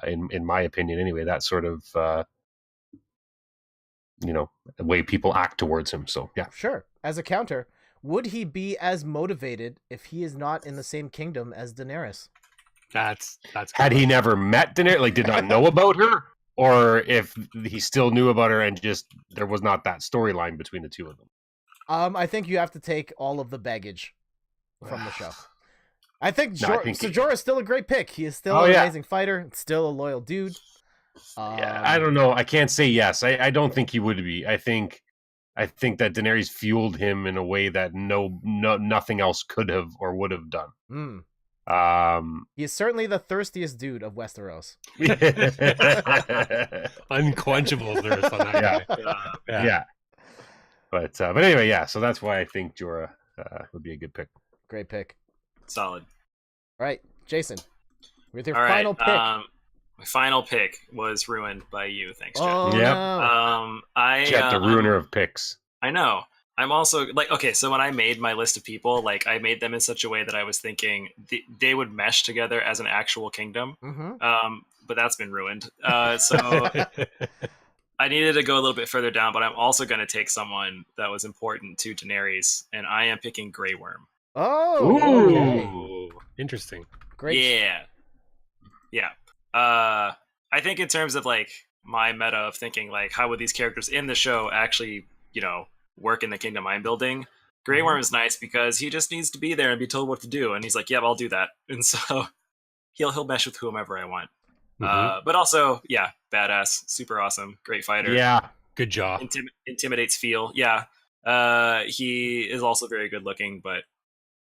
in my opinion anyway, that sort of the way people act towards him. So yeah. Sure. As a counter, would he be as motivated if he is not in the same kingdom as Daenerys? That's had he never met Daenerys, like did not know about her, or if he still knew about her and just there was not that storyline between the two of them. I think you have to take all of the baggage from the show. I think Jorah is still a great pick. He is still an amazing fighter, still a loyal dude. I don't know. I can't say yes. I don't think he would be. I think that Daenerys fueled him in a way that nothing else could have or would have done. He is certainly the thirstiest dude of Westeros. Unquenchable thirst on that guy. Yeah. But anyway, so that's why I think Jorah would be a good pick. Great pick. Solid. All right, Jason, with your final pick. My final pick was ruined by you. Thanks, Jeff. Oh, no. Jeff, the ruiner of picks. I know. I'm also so when I made my list of people, I made them in such a way that I was thinking they would mesh together as an actual kingdom. Mm-hmm. But that's been ruined. So I needed to go a little bit further down, but I'm also going to take someone that was important to Daenerys, and I am picking Grey Worm. Oh, okay. Interesting. Great. Yeah. I think in terms of my meta of thinking how would these characters in the show actually, work in the kingdom I'm building. Grey Worm is nice because he just needs to be there and be told what to do, and he's like, "Yeah, I'll do that." And so he'll mesh with whomever I want. But also, badass, super awesome, great fighter. Yeah, good job. Intimidates feel. Yeah. He is also very good looking, but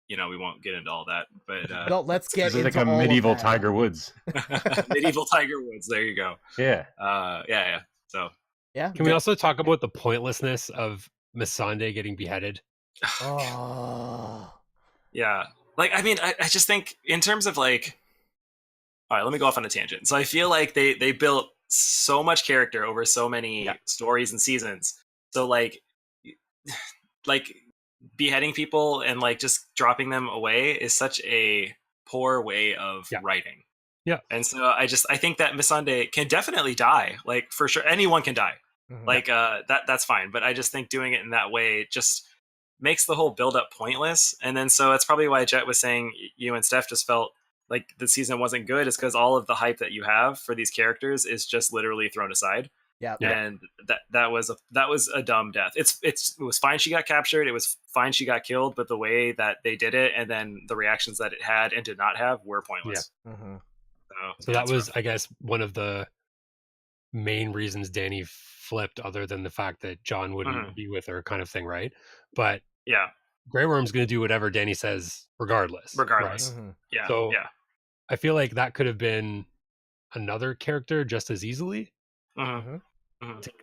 we won't get into all that. But no, let's get into a medieval Tiger Woods. Medieval Tiger Woods. There you go. Yeah. Yeah. So. Yeah. Can we also talk about the pointlessness of Missandei getting beheaded? Oh. Yeah. I just think in terms of all right, let me go off on a tangent. So I feel like they built so much character over so many stories and seasons. So beheading people and just dropping them away is such a poor way of writing. Yeah. And so I think that Missandei can definitely die. Like, for sure, anyone can die. Mhm. Like, that's fine. But I just think doing it in that way just makes the whole build up pointless. And then so that's probably why Jet was saying you and Steph just felt like the season wasn't good, is because all of the hype that you have for these characters is just literally thrown aside. Yeah. And that was a dumb death. It was fine she got captured. It was fine she got killed, but the way that they did it and then the reactions that it had and did not have were pointless. Yeah. Mm-hmm. So that was rough. I guess, one of the main reasons Dany flipped, other than the fact that Jon wouldn't be with her, kind of thing, right? But yeah, Grey Worm's going to do whatever Dany says regardless. Right? Mm-hmm. Yeah. So yeah. I feel like that could have been another character just as easily to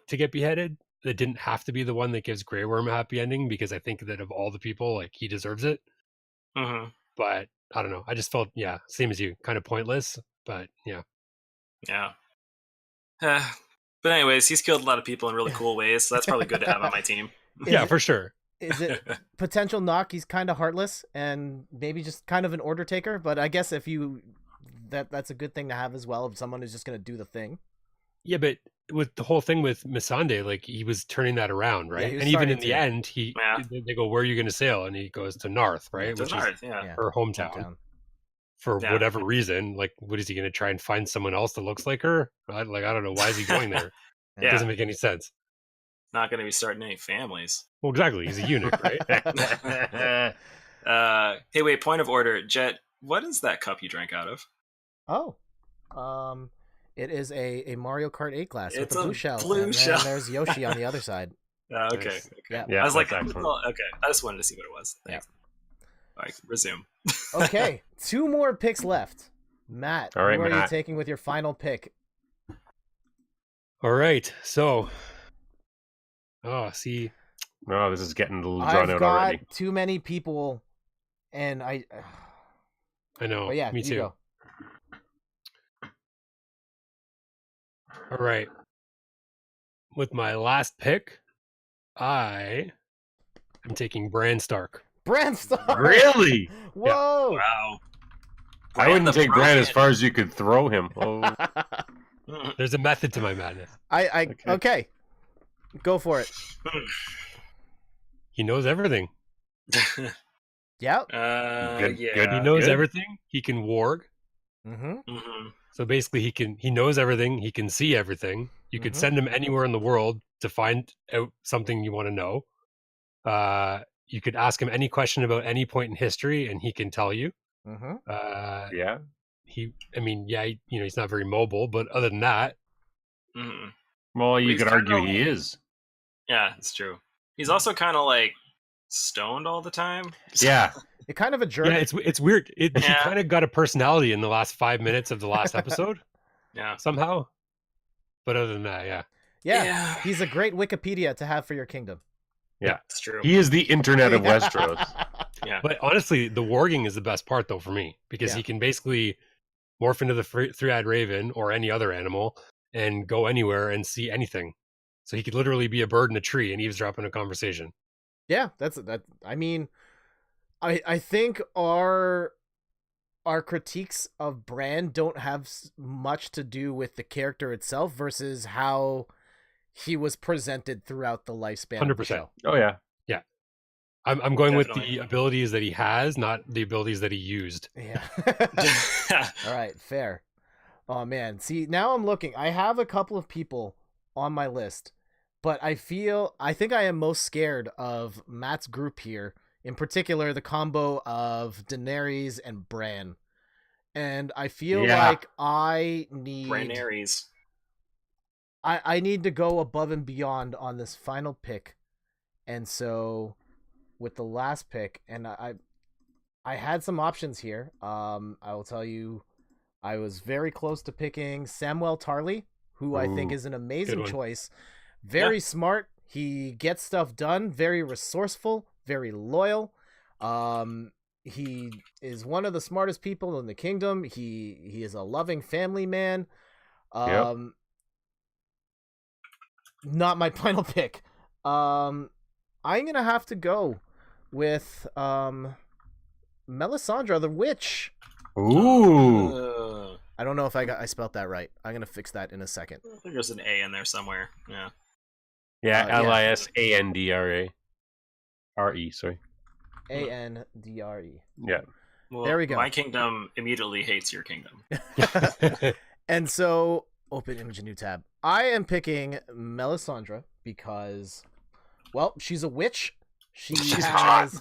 get beheaded. That didn't have to be the one that gives Grey Worm a happy ending, because I think that of all the people, like, he deserves it. But I don't know. I just felt, same as you, kind of pointless. But yeah. But anyways, he's killed a lot of people in really cool ways, so that's probably good to have on my team. For sure. Is it potential knock? He's kind of heartless and maybe just kind of an order taker. But I guess if you that's a good thing to have as well, if someone is just going to do the thing. Yeah, but with the whole thing with Missandei, like, he was turning that around, right? Yeah, and even in the end, they go, "Where are you going to sail?" And he goes to Narth, right? Which is her hometown. For whatever reason, like, what is he going to try and find someone else that looks like her? I don't know. Why is he going there? It doesn't make any sense. Not going to be starting any families. Well, exactly. He's a eunuch, right? Hey, wait. Point of order, Jet. What is that cup you drank out of? Oh, it is a Mario Kart 8 glass with a blue shell. Blue shell. And there's Yoshi on the other side. Okay. Nice. Okay. Yeah. I was like, excellent. okay. I just wanted to see what it was. Thanks. All right, resume. Okay, 2 more picks left. Matt, all right, who are you taking with your final pick? All right, so, see, no, this is getting a little drawn out already. I've got too many people, and I know. But yeah, me too. Go. All right, with my last pick, I am taking Bran Stark. Bran Stark. Really? Whoa! Wow. I wouldn't take Bran as far as you could throw him. Oh. There's a method to my madness. Okay. Go for it. He knows everything. Yeah. Good. He knows everything. He can warg. Mm-hmm. So basically, he knows everything. He can see everything. You could send him anywhere in the world to find out something you want to know. You could ask him any question about any point in history, and he can tell you. He's not very mobile, but other than that, well, you could argue he is. Yeah, it's true. He's also kind of like stoned all the time. Yeah, it's kind of a jerk. Yeah, it's weird. He kind of got a personality in the last 5 minutes of the last episode. Somehow. But other than that, yeah, he's a great Wikipedia to have for your kingdom. Yeah, it's true. He is the internet of Westeros. Yeah. But honestly, the warging is the best part, though, for me, because he can basically morph into the three-eyed raven or any other animal and go anywhere and see anything. So he could literally be a bird in a tree and eavesdrop in a conversation. Yeah, that. I mean, I think our critiques of Bran don't have much to do with the character itself versus how he was presented throughout the lifespan 100%. Of the show. Oh yeah. I'm going with the abilities that he has, not the abilities that he used. Yeah. All right, fair. Oh man, see, now I'm looking. I have a couple of people on my list, but I think I am most scared of Matt's group here, in particular the combo of Daenerys and Bran. And I feel like I need Daenerys. I need to go above and beyond on this final pick. And so with the last pick, and I had some options here. I will tell you, I was very close to picking Samwell Tarly, who I think is an amazing choice. Very smart. He gets stuff done. Very resourceful. Very loyal. He is one of the smartest people in the kingdom. He is a loving family man. Not my final pick. I'm gonna have to go with Melisandre the witch. Ooh. I don't know if I spelled that right. I'm gonna fix that in a second. I think there's an A in there somewhere. Yeah. Yeah, Lisandra. RE, sorry. Andre. Yeah. Well, there we go. My kingdom immediately hates your kingdom. And so, open image, new tab. I am picking Melisandre because, well, she's a witch. She's hot.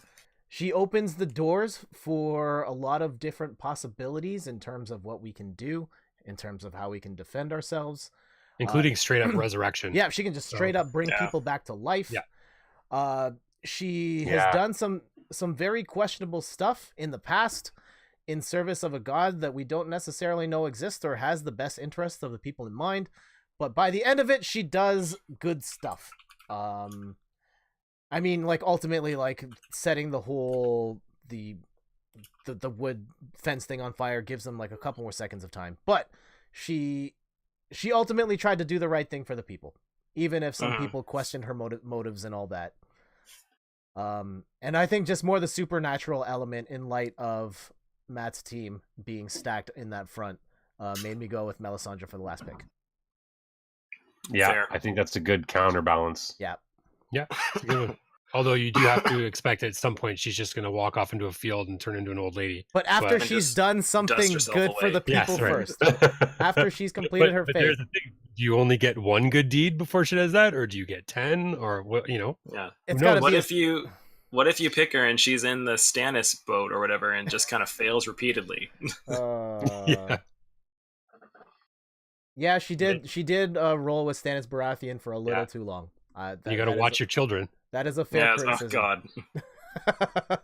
She opens the doors for a lot of different possibilities in terms of what we can do, in terms of how we can defend ourselves. Including straight up resurrection. Yeah, she can just straight up bring people back to life. Yeah. She has done some very questionable stuff in the past in service of a god that we don't necessarily know exists or has the best interests of the people in mind. But by the end of it, she does good stuff. I mean, like, ultimately, like, setting the whole the wood fence thing on fire gives them like a couple more seconds of time. But she ultimately tried to do the right thing for the people, even if some people questioned her motives and all that. And I think just more the supernatural element in light of Matt's team being stacked in that front made me go with Melisandre for the last pick. Yeah, Fair. I think that's a good counterbalance. Yeah. Yeah, it's a good one. Although you do have to expect at some point she's just going to walk off into a field and turn into an old lady. But after But- she's done something good for the Yes, people right. first. After she's completed her but fate. there's the thing. Do you only get one good deed before she does that, or do you get 10, or what? You know, Yeah. It's Who gotta knows? be What if you pick her and she's in the Stannis boat or whatever and just kind of fails repeatedly? Yeah. Yeah, she did roll with Stannis Baratheon for a little Yeah. too long. You got to watch your children. That is a fair Oh criticism. god.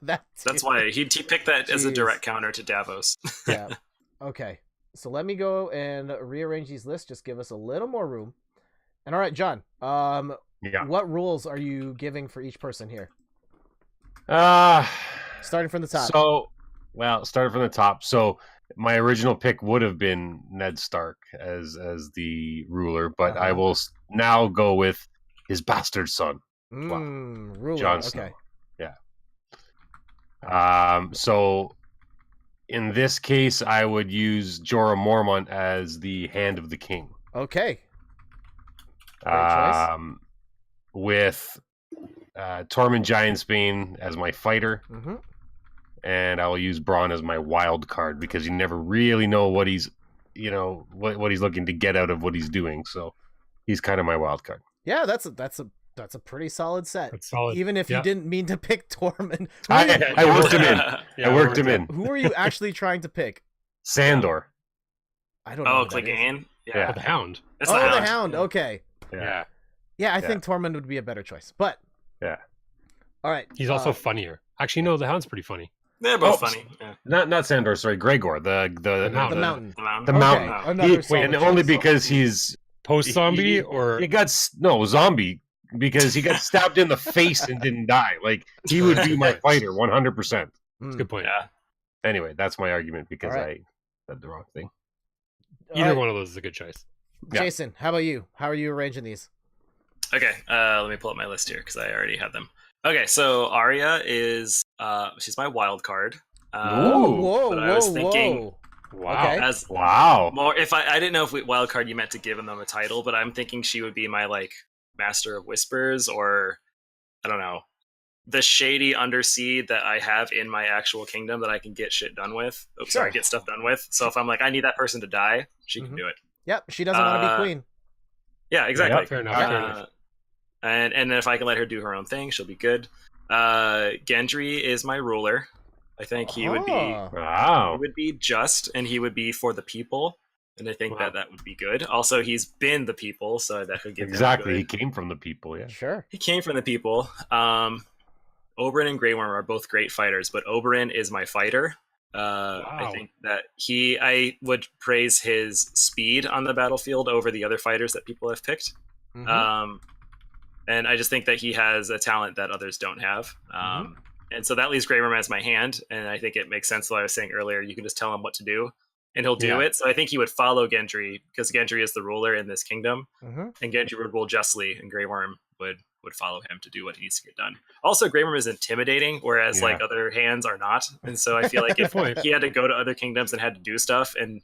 That's too. why he picked that as a Jeez. direct counter to Davos. Yeah. Okay. So let me go and rearrange these lists. Just give us a little more room. And all right, John. Yeah. What rules are you giving for each person here? Starting from the top. Starting from the top. So my original pick would have been Ned Stark as the ruler, but I will now go with his bastard son. Ruler. Jon Snow. Okay. Yeah. So in this case, I would use Jorah Mormont as the Hand of the King. Okay. Great choice. With Tormund Giantsbane as my fighter, and I will use Bronn as my wild card because you never really know what he's, what he's looking to get out of what he's doing. So he's kind of my wild card. Yeah, that's a pretty solid set. That's solid. Even if you didn't mean to pick Tormund. I worked him in. Yeah, I worked him in. Who are you actually trying to pick? Sandor. I don't know. Oh, Clegane? Yeah. The Hound. It's Oh, the the Hound. Hound. Okay. Yeah. Yeah, I think Tormund would be a better choice. But yeah. All right. He's also funnier. Actually, no, the Hound's pretty funny. They're both funny. Yeah. Not Sandor, sorry, Gregor, the mountain. The mountain. Another solid and only choice. because he's post-zombie or he got zombie because he got stabbed in the face and didn't die. Like he would be my fighter 100%. That's a good point. Yeah. Anyway, that's my argument because right. I said the wrong thing. Either one of those is a good choice. Jason, how about you? How are you arranging these? Okay, let me pull up my list here because I already had them. Okay, so Arya is she's my wild card. Whoa! But I was thinking, wow, Okay. Wow. More if I didn't know if wild card you meant to give them a title, but I'm thinking she would be my like Master of Whispers or I don't know, the shady underseed that I have in my actual kingdom that I can get shit done with. Oh, sorry, get stuff done with. So if I'm like I need that person to die, she can do it. Yep, she doesn't want to be queen. Yeah, exactly. Fair enough. Fair enough. And then if I can let her do her own thing, she'll be good. Gendry is my ruler. I think he would be Wow. he would be just, and he would be for the people, and I think that would be good. Also, he's been the people, so that could give Exactly. him He came from the people. Yeah. Sure. He came from the people. Oberyn and Grey Worm are both great fighters, but Oberyn is my fighter. I think that I would praise his speed on the battlefield over the other fighters that people have picked. And I just think that he has a talent that others don't have. And so that leaves Grey Worm as my hand. And I think it makes sense what I was saying earlier. You can just tell him what to do and he'll do it. So I think he would follow Gendry because Gendry is the ruler in this kingdom. And Gendry would rule justly and Grey Worm would follow him to do what he needs to get done. Also, Grey Worm is intimidating, whereas like other hands are not. And so I feel like if he had to go to other kingdoms and had to do stuff and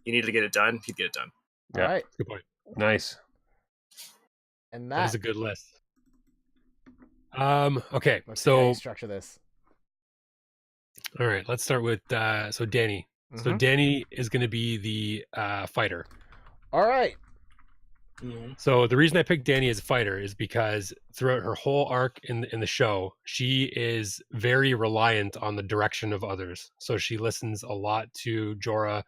he needed to get it done, he'd get it done. All right. Good point. Nice. And That is a good list. Okay, let's see how so you structure this. all right, let's start with so Danny. So Danny is going to be the fighter. All right. So the reason I picked Danny as a fighter is because throughout her whole arc in the show, she is very reliant on the direction of others. So she listens a lot to Jorah.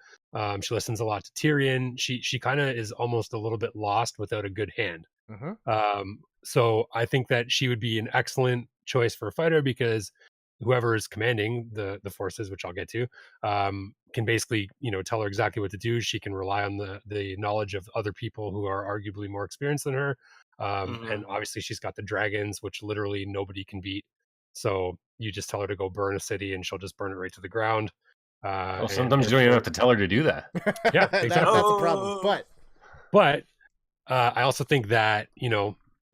She listens a lot to Tyrion. She kind of is almost a little bit lost without a good hand. So I think that she would be an excellent choice for a fighter because whoever is commanding the forces, which I'll get to, can basically, tell her exactly what to do. She can rely on the knowledge of other people who are arguably more experienced than her. And obviously she's got the dragons, which literally nobody can beat. So you just tell her to go burn a city and she'll just burn it right to the ground. Well, sometimes you don't even have to tell her to do that. Yeah, exactly. That's a problem. But I also think that,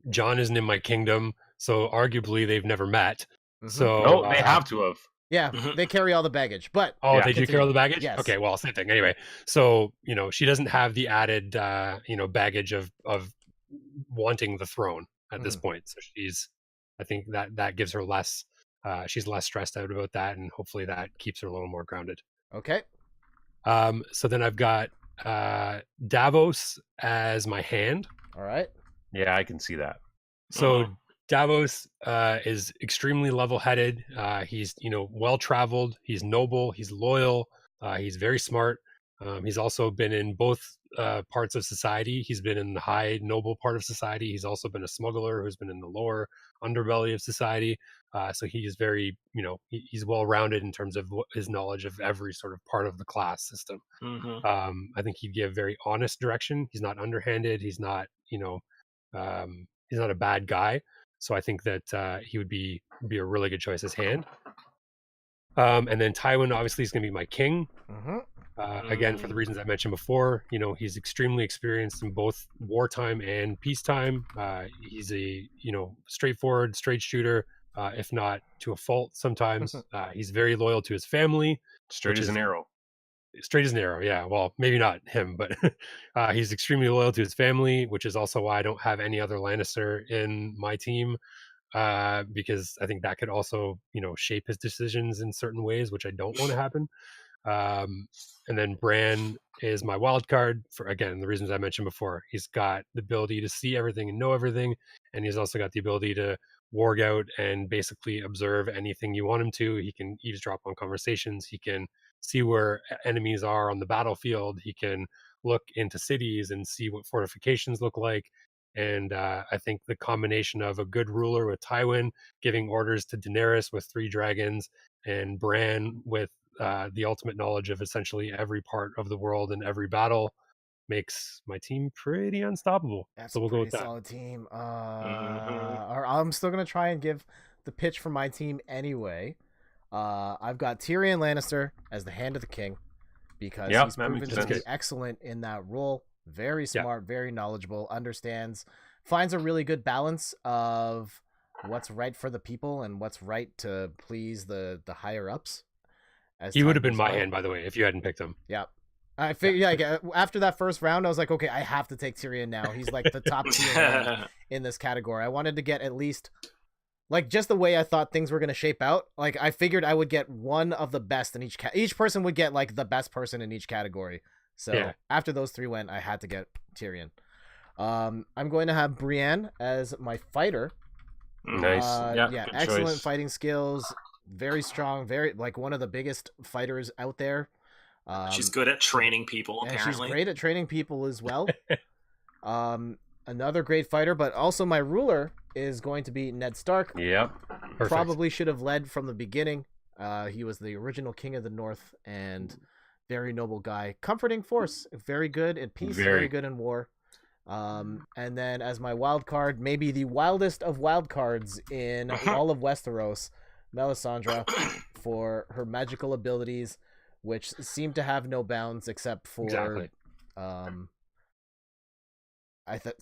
Jon isn't in my kingdom, so arguably they've never met. So no, they have to have. Yeah, they carry all the baggage. But they do carry all the baggage? Yes. Okay, well, same thing. Anyway, so, she doesn't have the added, baggage of wanting the throne at this point. So I think that gives her less, she's less stressed out about that, and hopefully that keeps her a little more grounded. Okay. So then I've got Davos as my hand. All right. Yeah, I can see that. So Davos is extremely level-headed. He's well-traveled. He's noble. He's loyal. He's very smart. He's also been in both parts of society. He's been in the high noble part of society. He's also been a smuggler who's been in the lower underbelly of society. So he's very, he's well-rounded in terms of his knowledge of every sort of part of the class system. I think he'd give very honest direction. He's not underhanded. He's not, he's not a bad guy. So I think that he would be a really good choice as hand. And then Tywin obviously is going to be my king. Again, for the reasons I mentioned before, he's extremely experienced in both wartime and peacetime. He's a, straightforward, straight shooter, if not to a fault sometimes. He's very loyal to his family. Straight as an arrow. Straight as an arrow, yeah. Well, maybe not him, but he's extremely loyal to his family, which is also why I don't have any other Lannister in my team, because I think that could also, shape his decisions in certain ways, which I don't want to happen. And then Bran is my wild card for, again, the reasons I mentioned before. He's got the ability to see everything and know everything, and he's also got the ability to warg out and basically observe anything you want him to. He can eavesdrop on conversations. He can see where enemies are on the battlefield. He can look into cities and see what fortifications look like. And I think the combination of a good ruler with Tywin giving orders to Daenerys with 3 dragons, and Bran with the ultimate knowledge of essentially every part of the world and every battle makes my team pretty unstoppable. That's so we'll go with that. Solid team. I'm still gonna try and give the pitch for my team anyway. I've got Tyrion Lannister as the hand of the king because he's proven to be excellent in that role. Very smart, very knowledgeable, finds a really good balance of what's right for the people and what's right to please the higher ups. He would have been my hand, by the way, if you hadn't picked him. Yeah. I figured, after that first round, I was like, okay, I have to take Tyrion now. He's like the top tier in this category. I wanted to get at least, just the way I thought things were going to shape out. I figured I would get one of the best in each person would get the best person in each category. So after those 3 went, I had to get Tyrion. I'm going to have Brienne as my fighter. Nice. Excellent choice. Fighting skills. Very strong. Very one of the biggest fighters out there. She's good at training people, apparently. And she's great at training people as well. Another great fighter, but also my ruler is going to be Ned Stark. Yep. Probably should have led from the beginning. He was the original king of the North and very noble guy. Comforting force. Very good in peace, very good in war. And then as my wild card, maybe the wildest of wild cards in all of Westeros, Melisandre, for her magical abilities, which seem to have no bounds except for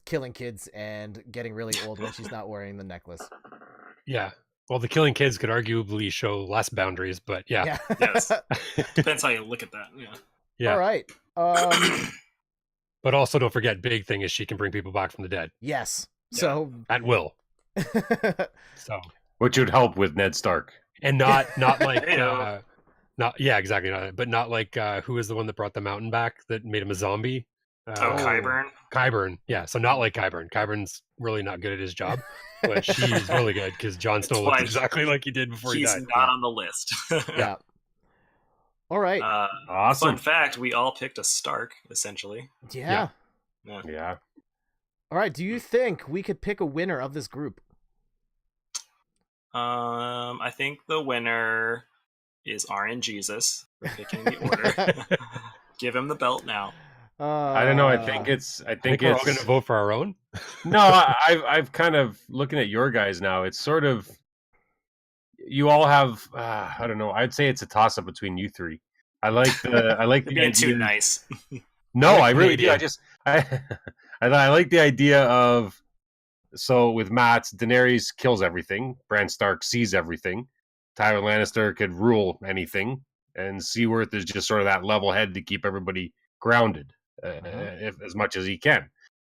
killing kids and getting really old when she's not wearing the necklace. Yeah. Well, the killing kids could arguably show less boundaries, but yeah. Yes. Depends how you look at that. Yeah. All right. But also don't forget, big thing is she can bring people back from the dead. Yes. Yeah. So At will. So Which would help with Ned Stark. and not like Heyo. not exactly but not like who is the one that brought the mountain back that made him a zombie? Qyburn. Qyburn, yeah. So not like Qyburn. Qyburn's really not good at his job, but she's really good because Jon Snow looks exactly like he did before he died. He's not on the list. Yeah. All right. Awesome. Fun fact: we all picked a Stark, essentially. Yeah. Yeah. All right. Do you think we could pick a winner of this group? I think the winner is RN Jesus for picking the order. Give him the belt now. I don't know. I think we're all going to vote for our own. No, I've kind of looking at your guys now. It's sort of you all have. I don't know. I'd say it's a toss up between you three. I like the You're being too nice. No, I really do. I like the idea of. So with Matt, Daenerys kills everything. Bran Stark sees everything. Tywin Lannister could rule anything, and Seaworth is just sort of that level head to keep everybody grounded, as much as he can.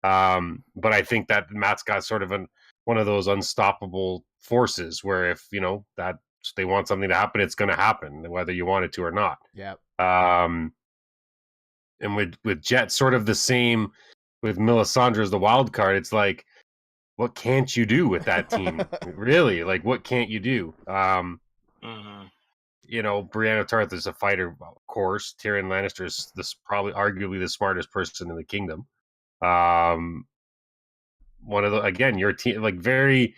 But I think that Matt's got sort of one of those unstoppable forces where if that they want something to happen, it's going to happen, whether you want it to or not. Yeah. And with Jet, sort of the same. With Melisandre as the wild card, it's like, what can't you do with that team? Really? Like, what can't you do? Brienne of Tarth is a fighter, of course. Tyrion Lannister is probably arguably the smartest person in the kingdom. One of the, again, your team, like very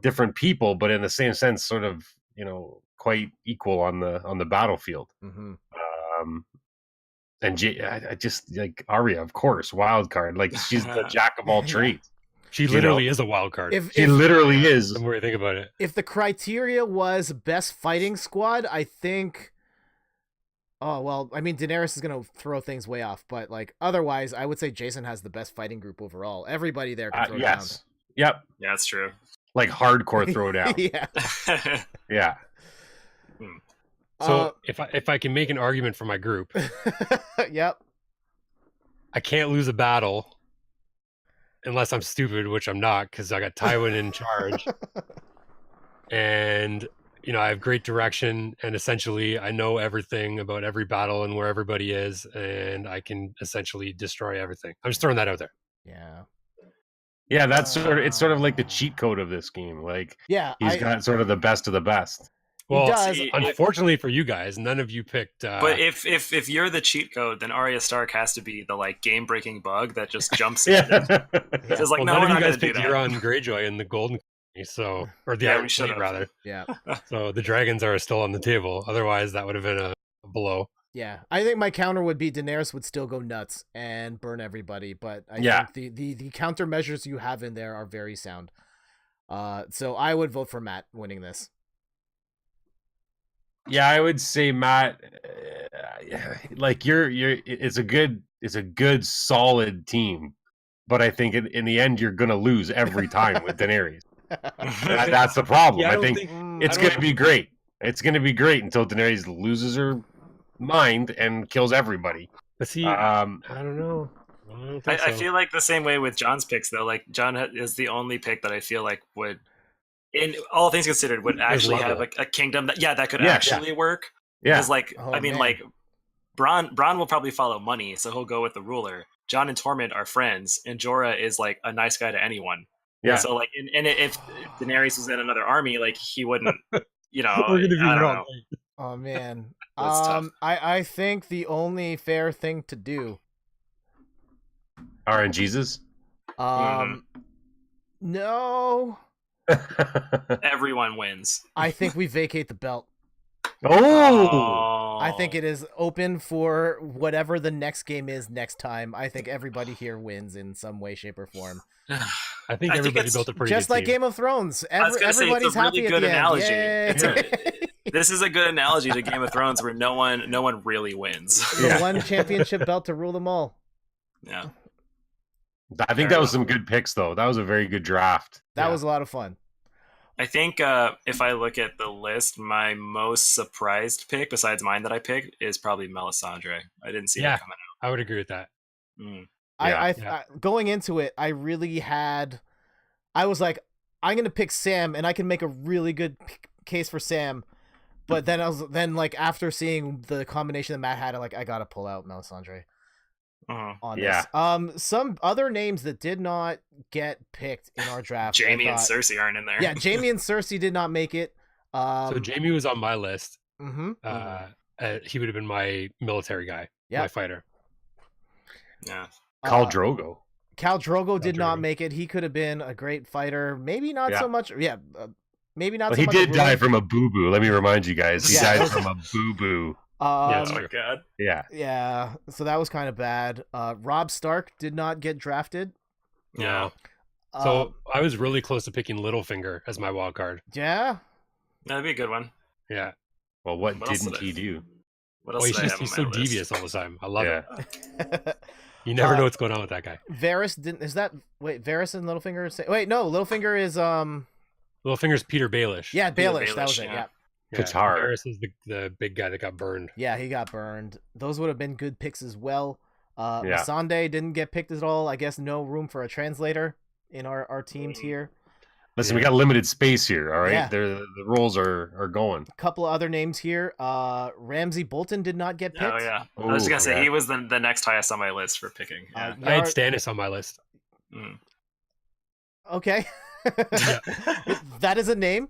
different people, but in the same sense, sort of, quite equal on the battlefield. Mm-hmm. And I just like Arya, of course, wild card. Like she's the jack of all trades. She literally is a wild card. She literally is. The more you think about it. If the criteria was best fighting squad, I think. Oh well, I mean Daenerys is gonna throw things way off, but like otherwise, I would say Jason has the best fighting group overall. Everybody there can throw down. Yep. Yeah, that's true. Like hardcore throwdown. Yeah. Yeah. So if I can make an argument for my group, yep. I can't lose a battle unless I'm stupid, which I'm not, because I got Tywin in charge, and I have great direction, and essentially I know everything about every battle and where everybody is, and I can essentially destroy everything. I'm just throwing that out there. Yeah, that's it's sort of like the cheat code of this game. Like, he's got sort of the best of the best. Well, unfortunately for you guys, none of you picked. But if you're the cheat code, then Arya Stark has to be the game breaking bug that just jumps in. It's like, none of you guys picked Euron Greyjoy in the Golden, or the Iron Fleet rather. Yeah. So the dragons are still on the table. Otherwise, that would have been a blow. Yeah, I think my counter would be Daenerys would still go nuts and burn everybody, but I think the countermeasures you have in there are very sound. So I would vote for Matt winning this. Yeah, I would say Matt. Like it's a good solid team, but I think in the end you're gonna lose every time with Daenerys. That's the problem. I think it's gonna be great. It's gonna be great until Daenerys loses her mind and kills everybody. But see, I don't know. I feel like the same way with John's picks though. Like John is the only pick that I feel like would, in all things considered, would actually have a kingdom that could actually work. Yeah, because Bronn will probably follow money, so he'll go with the ruler. Jon and Tormund are friends, and Jorah is like a nice guy to anyone. Yeah. And so if Daenerys was in another army, like he wouldn't. We're gonna be wrong. Oh man. I think the only fair thing to do. RNGesus? No. Everyone wins. I think we vacate the belt. Oh! I think it is open for whatever the next game is next time. I think everybody here wins in some way, shape, or form. I think everybody built a pretty just good like team. Game of Thrones. It's Everybody's a really happy good at the analogy. end. This is a good analogy to Game of Thrones, where no one really wins. The one championship belt to rule them all. Yeah. I think that was some good picks, though. That was a very good draft. That was a lot of fun. I think if I look at the list, my most surprised pick, besides mine that I picked, is probably Melisandre. I didn't see that coming out. I would agree with that. I going into it, I was like, I'm gonna pick Sam, and I can make a really good case for Sam. But then like after seeing the combination that Matt had, I gotta pull out Melisandre on this. Some other names that did not get picked in our draft. Jaime and Cersei aren't in there. Yeah, Jaime and Cersei did not make it. So Jaime was on my list. Mm-hmm. He would have been my military guy, my fighter. Yeah. Khal Drogo. Khal Drogo did not make it. He could have been a great fighter. Maybe not so much. Yeah. Maybe not. Well, so much. He did die from a boo-boo. Let me remind you guys. He died from a boo-boo. Oh my god. Yeah. Yeah. So that was kind of bad. Robb Stark did not get drafted. Yeah. So I was really close to picking Littlefinger as my wild card. Yeah. That'd be a good one. Yeah. Well, what didn't he do? What else he's so devious all the time. I love it. You never know what's going on with that guy. Varys didn't. Is that Varys and Littlefinger? Wait, no. Littlefinger is Littlefinger's Peter Baelish. Yeah, Baelish. That was it. Yeah. Qatar. Varys is the big guy that got burned. Yeah, he got burned. Those would have been good picks as well. Missandei didn't get picked at all. I guess no room for a translator in our teams here. Listen, we got limited space here, all right? Yeah. The roles are going. A couple of other names here. Ramsay Bolton did not get picked. Oh, yeah. I was going to say, he was the next highest on my list for picking. Yeah. I had Stannis on my list. Okay. That is a name.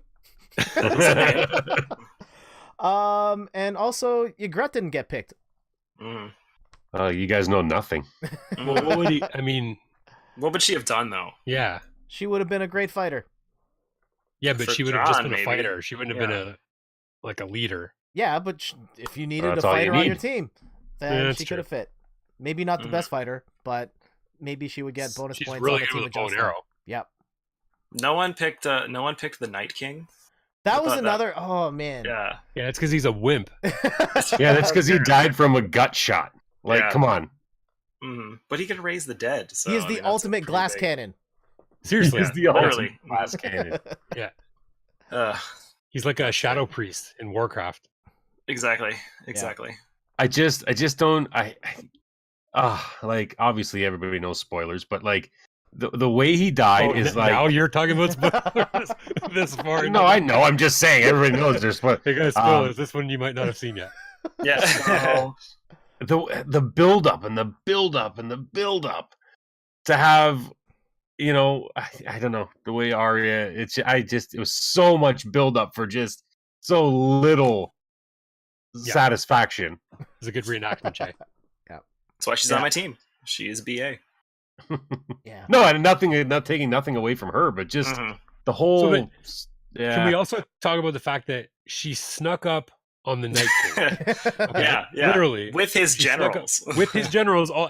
And also, Ygritte didn't get picked. You guys know nothing. Well, what would he... I mean... What would she have done, though? Yeah. She would have been a great fighter. Yeah, but she would have just been a fighter. She wouldn't have been a leader. Yeah, but if you needed a fighter on your team, then she could have fit. Maybe not the best fighter, but maybe she would get bonus points really on the team with bow and arrow. Yep. No one picked the Night King. That was another. Oh man. Yeah. Yeah, it's because he's a wimp. Yeah, that's because he died from a gut shot. Come on. But he can raise the dead. So, he is the ultimate glass cannon. Seriously, he's the ultimate glass cannon. Yeah. He's like a shadow priest in Warcraft. Exactly. I just don't. Obviously everybody knows spoilers, but the way he died is like. Now you're talking about spoilers this far. No, I know. I'm just saying everybody knows there's spoilers. Hey guys, spoilers. This one you might not have seen yet. Yeah. So, the build up and the build up and the build up to have. I don't know the way Arya. It was so much build up for just so little satisfaction. It's a good reenactment, Jay. Yeah, that's why she's on my team. She is BA. Yeah. No, and not taking nothing away from her, but just the whole. Can we also talk about the fact that she snuck up on the Night King? Okay? Yeah, literally with his generals.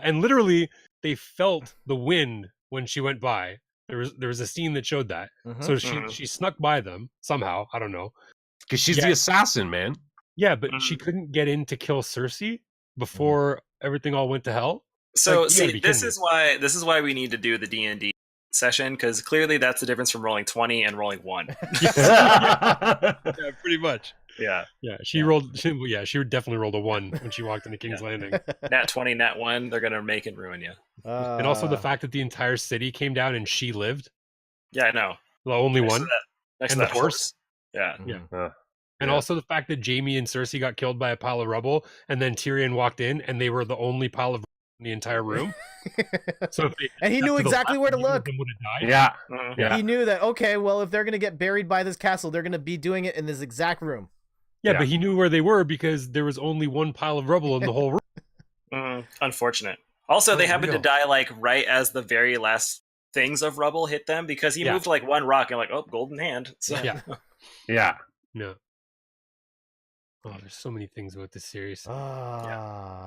And literally they felt the wind. When she went by, there was a scene that showed that. So she snuck by them somehow. I don't know, because she's the assassin, man. Yeah, but she couldn't get in to kill Cersei before everything all went to hell. So this is why we need to do the D&D session, because clearly that's the difference from rolling 20 and rolling 1. Yeah, pretty much. Yeah. She definitely rolled a 1 when she walked into King's Landing. Nat 20, Nat 1, they're gonna make and ruin you. And also the fact that the entire city came down and she lived. Yeah, I know. The only one. And the horse. Yeah. And also the fact that Jaime and Cersei got killed by a pile of rubble, and then Tyrion walked in, and they were the only pile of in the entire room. And he knew exactly where to look. Yeah. He knew that. Okay, well, if they're gonna get buried by this castle, they're gonna be doing it in this exact room. Yeah, but he knew where they were because there was only one pile of rubble in the whole room. Unfortunate. Also, they happened to die right as the very last things of rubble hit them, because he moved one rock and golden hand. So. Yeah. No. Oh, there's so many things about this series.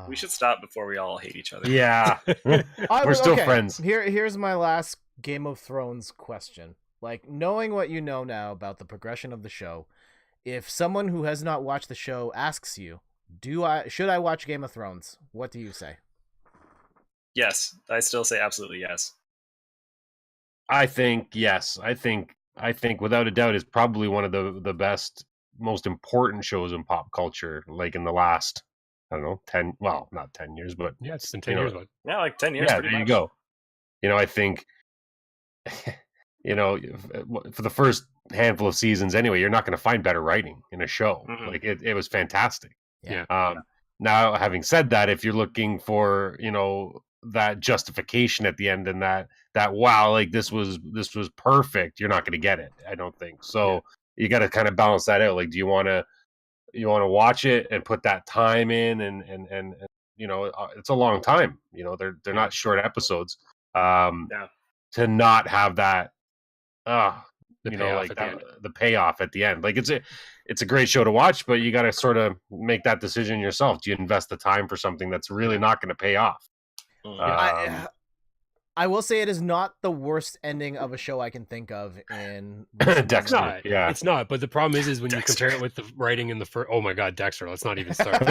We should stop before we all hate each other. Yeah. We're still friends. Here's my last Game of Thrones question. Knowing what you know now about the progression of the show, if someone who has not watched the show asks you, should I watch Game of Thrones? What do you say? Yes, I still say absolutely yes. I think yes. I think without a doubt is probably one of the best, most important shows in pop culture, in the last I don't know, 10. Well, not 10 years, but yeah, it's been 10 years. But yeah, like 10 years. Yeah, pretty there you much. go. I think, for the first handful of seasons anyway, you're not going to find better writing in a show. Mhm. Like it was fantastic. Yeah. Now, having said that, if you're looking for, that justification at the end and that wow, like this was perfect, you're not going to get it. I don't think so. You got to kind of balance that out. Like, do you want to watch it and put that time in and it's a long time. They're not short episodes. To not have that, the payoff at the end. Like it's a great show to watch, but you got to sort of make that decision yourself. Do you invest the time for something that's really not going to pay off? I will say it is not the worst ending of a show I can think of in Dexter. Yeah, it's not. But the problem is when you compare it with the writing in the first. Oh my God, Dexter! Let's not even start.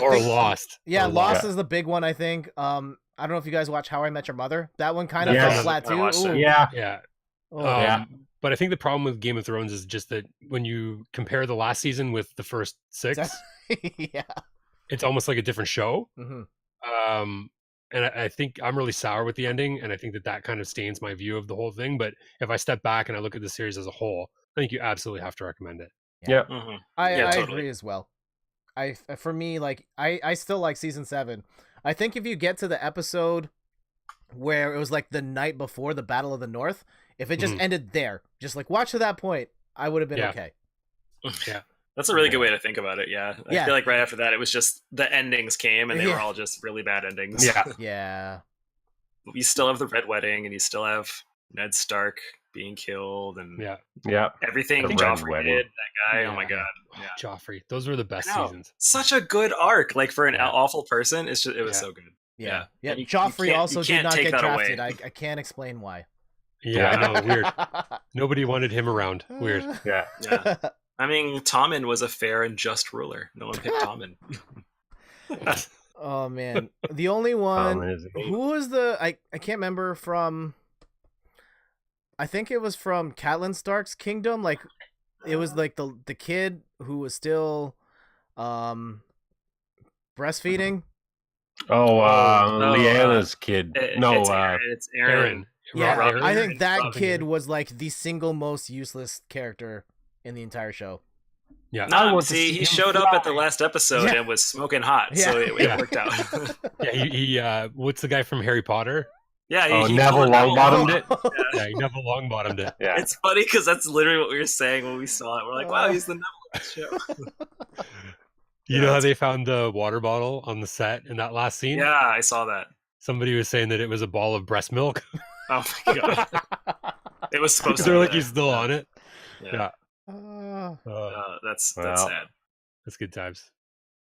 or Lost. Yeah, Lost is the big one. I think. I don't know if you guys watch How I Met Your Mother. That one kind of fell flat too. Yeah. But I think the problem with Game of Thrones is just that when you compare the last season with the first 6, it's almost like a different show. Mm-hmm. And I think I'm really sour with the ending, and I think that kind of stains my view of the whole thing. But if I step back and I look at the series as a whole, I think you absolutely have to recommend it. Yeah, mm-hmm. I agree as well. For me, like I still like season 7. I think if you get to the episode where it was like the night before the Battle of the North, if it just ended there, just like watch to that point, I would have been okay. Yeah. That's a really good way to think about it. Yeah. I feel like right after that, it was just the endings came and they were all just really bad endings. Yeah. Yeah. You still have the Red Wedding and you still have Ned Stark being killed and everything Joffrey did. That guy. Yeah. Oh my God. Yeah. Joffrey. Those were the best seasons. Such a good arc. Like for an awful person, it was so good. Yeah. Joffrey also did not get drafted. I can't explain why. Yeah, I know. Weird. Nobody wanted him around. Weird. Yeah. I mean, Tommen was a fair and just ruler. No one picked Tommen. Oh man, the only one who was I can't remember from. I think it was from Catelyn Stark's kingdom. Like, it was like the kid who was still, breastfeeding. Lyanna's kid. It's Aaron. Yeah, I think that kid was like the single most useless character in the entire show. Yeah, he showed up at the last episode and was smoking hot, so it worked out. He what's the guy from Harry Potter? Yeah, he Neville Longbottomed it. Yeah, he Neville Longbottomed it. Yeah, it's funny because that's literally what we were saying when we saw it. We're like, wow, he's the Neville of the show. You know how they found the water bottle on the set in that last scene? Yeah, I saw that. Somebody was saying that it was a ball of breast milk. Oh my God. It was supposed to be. They're like, he's still on it. Yeah. That's sad. That's good times.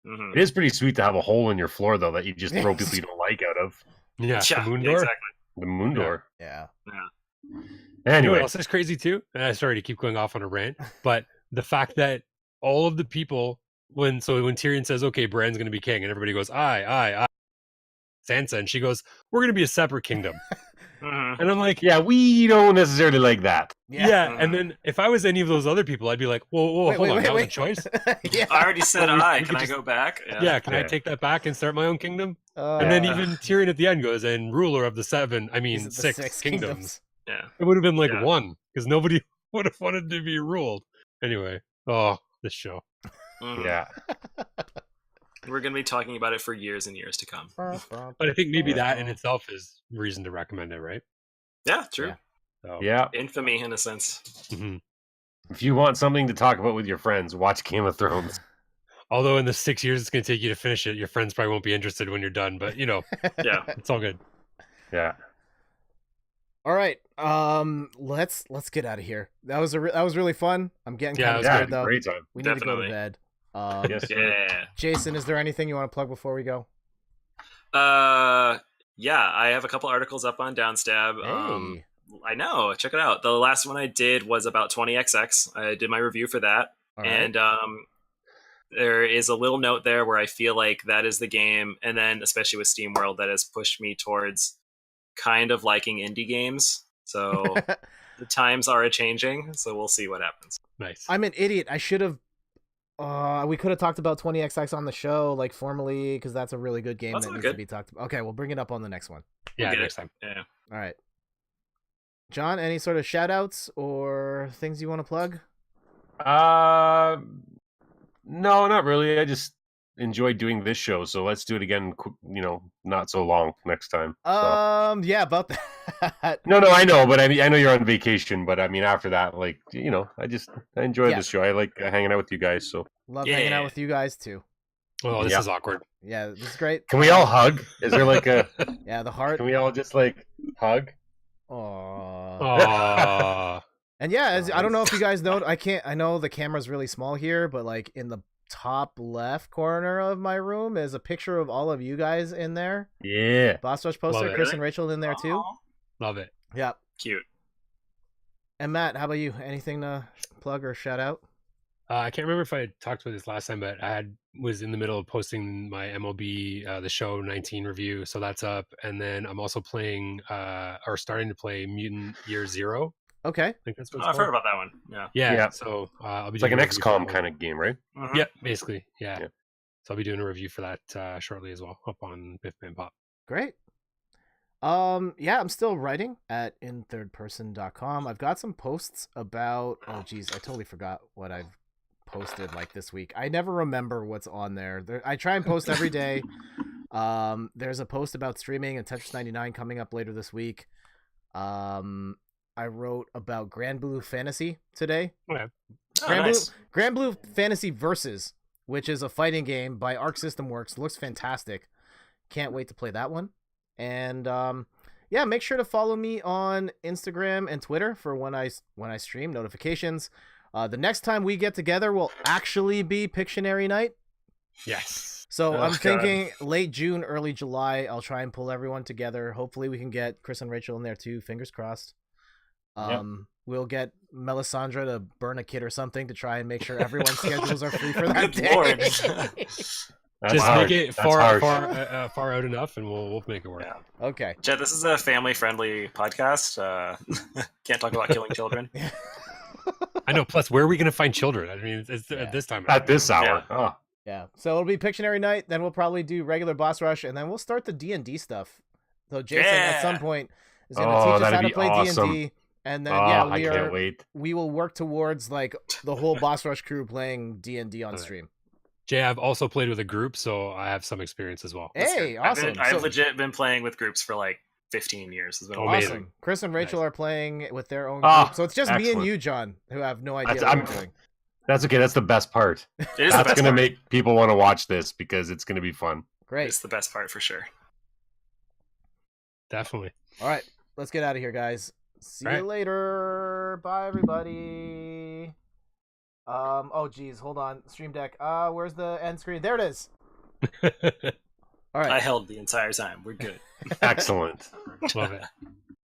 Mm-hmm. It is pretty sweet to have a hole in your floor, though, that you just throw people you don't like out of. Yeah, the moon door. Exactly. The moon door. Yeah. Anyway. You know what else is crazy, too? Sorry to keep going off on a rant, but the fact that all of the people, when Tyrion says, okay, Bran's going to be king, and everybody goes, aye. Sansa, and she goes, we're going to be a separate kingdom. And I'm like, yeah, we don't necessarily like that. Yeah. And then if I was any of those other people, I'd be like, whoa, hold on, that was a choice. I already said Can I go back? Yeah, can I take that back and start my own kingdom? And then even Tyrion at the end goes, and ruler of the 6 kingdoms. Yeah. It would have been like 1, because nobody would have wanted to be ruled. Anyway, this show. Yeah. We're going to be talking about it for years and years to come. But I think maybe that in itself is reason to recommend it, right? Yeah, true. Yeah. Infamy, in a sense. Mm-hmm. If you want something to talk about with your friends, watch Game of Thrones. Although in the 6 years it's going to take you to finish it, your friends probably won't be interested when you're done. But, it's all good. Yeah. All right. Let's get out of here. That was really fun. I'm getting kind of tired, though. Great time. We need to go to bed. Jason, is there anything you want to plug before we go? I have a couple articles up on Downstab. Hey. I know, check it out. The last one I did was about 20XX. I did my review for that. All right. And there is a little note there where I feel like that is the game, and then especially with SteamWorld, that has pushed me towards kind of liking indie games. So the times are a changing, so we'll see what happens. Nice. I'm an idiot. I should have We could have talked about 20XX on the show, like formally, because that's a really good game That's that all needs good. to be talked about. Okay, we'll bring it up on the next one. Yeah, We'll get next it. time. Yeah. All right. John, any sort of shout outs or things you want to plug? No, not really. I just enjoyed doing this show, so let's do it again. Not so long next time. So. Yeah, about that. No, I know, but I mean, I know you're on vacation, but I mean, after that, like, I enjoyed the show. I like hanging out with you guys. So love hanging out with you guys too. Oh, this is awkward. Yeah, this is great. Can we all hug? Is there like a? Yeah, the heart. Can we all just like hug? Aww. And yeah, I don't know if you guys know, I know the camera's really small here, but like in the top left corner of my room is a picture of all of you guys in there. Yeah. Boss Rush poster, Chris and Rachel in there too. Love it. Yeah. Cute. And Matt, how about you? Anything to plug or shout out? I can't remember if I talked about this last time, but was in the middle of posting my MLB The Show 19 review, so that's up. And then I'm also playing or starting to play Mutant Year Zero. Okay. I think that's what it's I've called. heard about that one. Yeah. Yeah. So I'll be It's like doing an a review for XCOM that kind one. of game, right? Mhm. Yeah, basically. Yeah. So I'll be doing a review for that shortly as well, up on Biff Bam Pop. Great. Yeah, I'm still writing at inthirdperson.com. I've got some posts about I totally forgot what I've posted like this week. I never remember what's on there. I try and post every day. There's a post about streaming and Tetris 99 coming up later this week. I wrote about Grand Blue Fantasy today. Okay. Grand Blue Fantasy Versus, which is a fighting game by Arc System Works. Looks fantastic. Can't wait to play that one. And make sure to follow me on Instagram and Twitter for when I stream notifications. The next time we get together will actually be Pictionary night. Yes. So I'm thinking late June, early July. I'll try and pull everyone together. Hopefully we can get Chris and Rachel in there too. Fingers crossed. We'll get Melisandre to burn a kid or something to try and make sure everyone's schedules are free for that day. Lord. Just make it far out enough, and we'll make it work. Yeah. Okay. Jed, this is a family-friendly podcast. Can't talk about killing children. I know. Plus, where are we going to find children? I mean, it's at this time. At this hour. Yeah. Oh. Yeah. So it'll be Pictionary night. Then we'll probably do regular boss rush, and then we'll start the D&D stuff. So Jason at some point is going to teach us how to play D&D. And then I can't wait. We will work towards like the whole boss rush crew playing D&D on stream. Jay, I've also played with a group, so I have some experience as well. Hey, awesome! I've legit been playing with groups for like 15 years. It's been awesome. Amazing. Chris and Rachel are playing with their own group, so it's just me and you, John, who have no idea what we're doing. That's okay. That's the best part. That's going to make people want to watch this because it's going to be fun. Great. It's the best part for sure. Definitely. All right, let's get out of here, guys. See you later. Bye, everybody. Oh, geez. Hold on. Stream Deck. Where's the end screen? There it is. All right. I held the entire time. We're good. Excellent. Love it.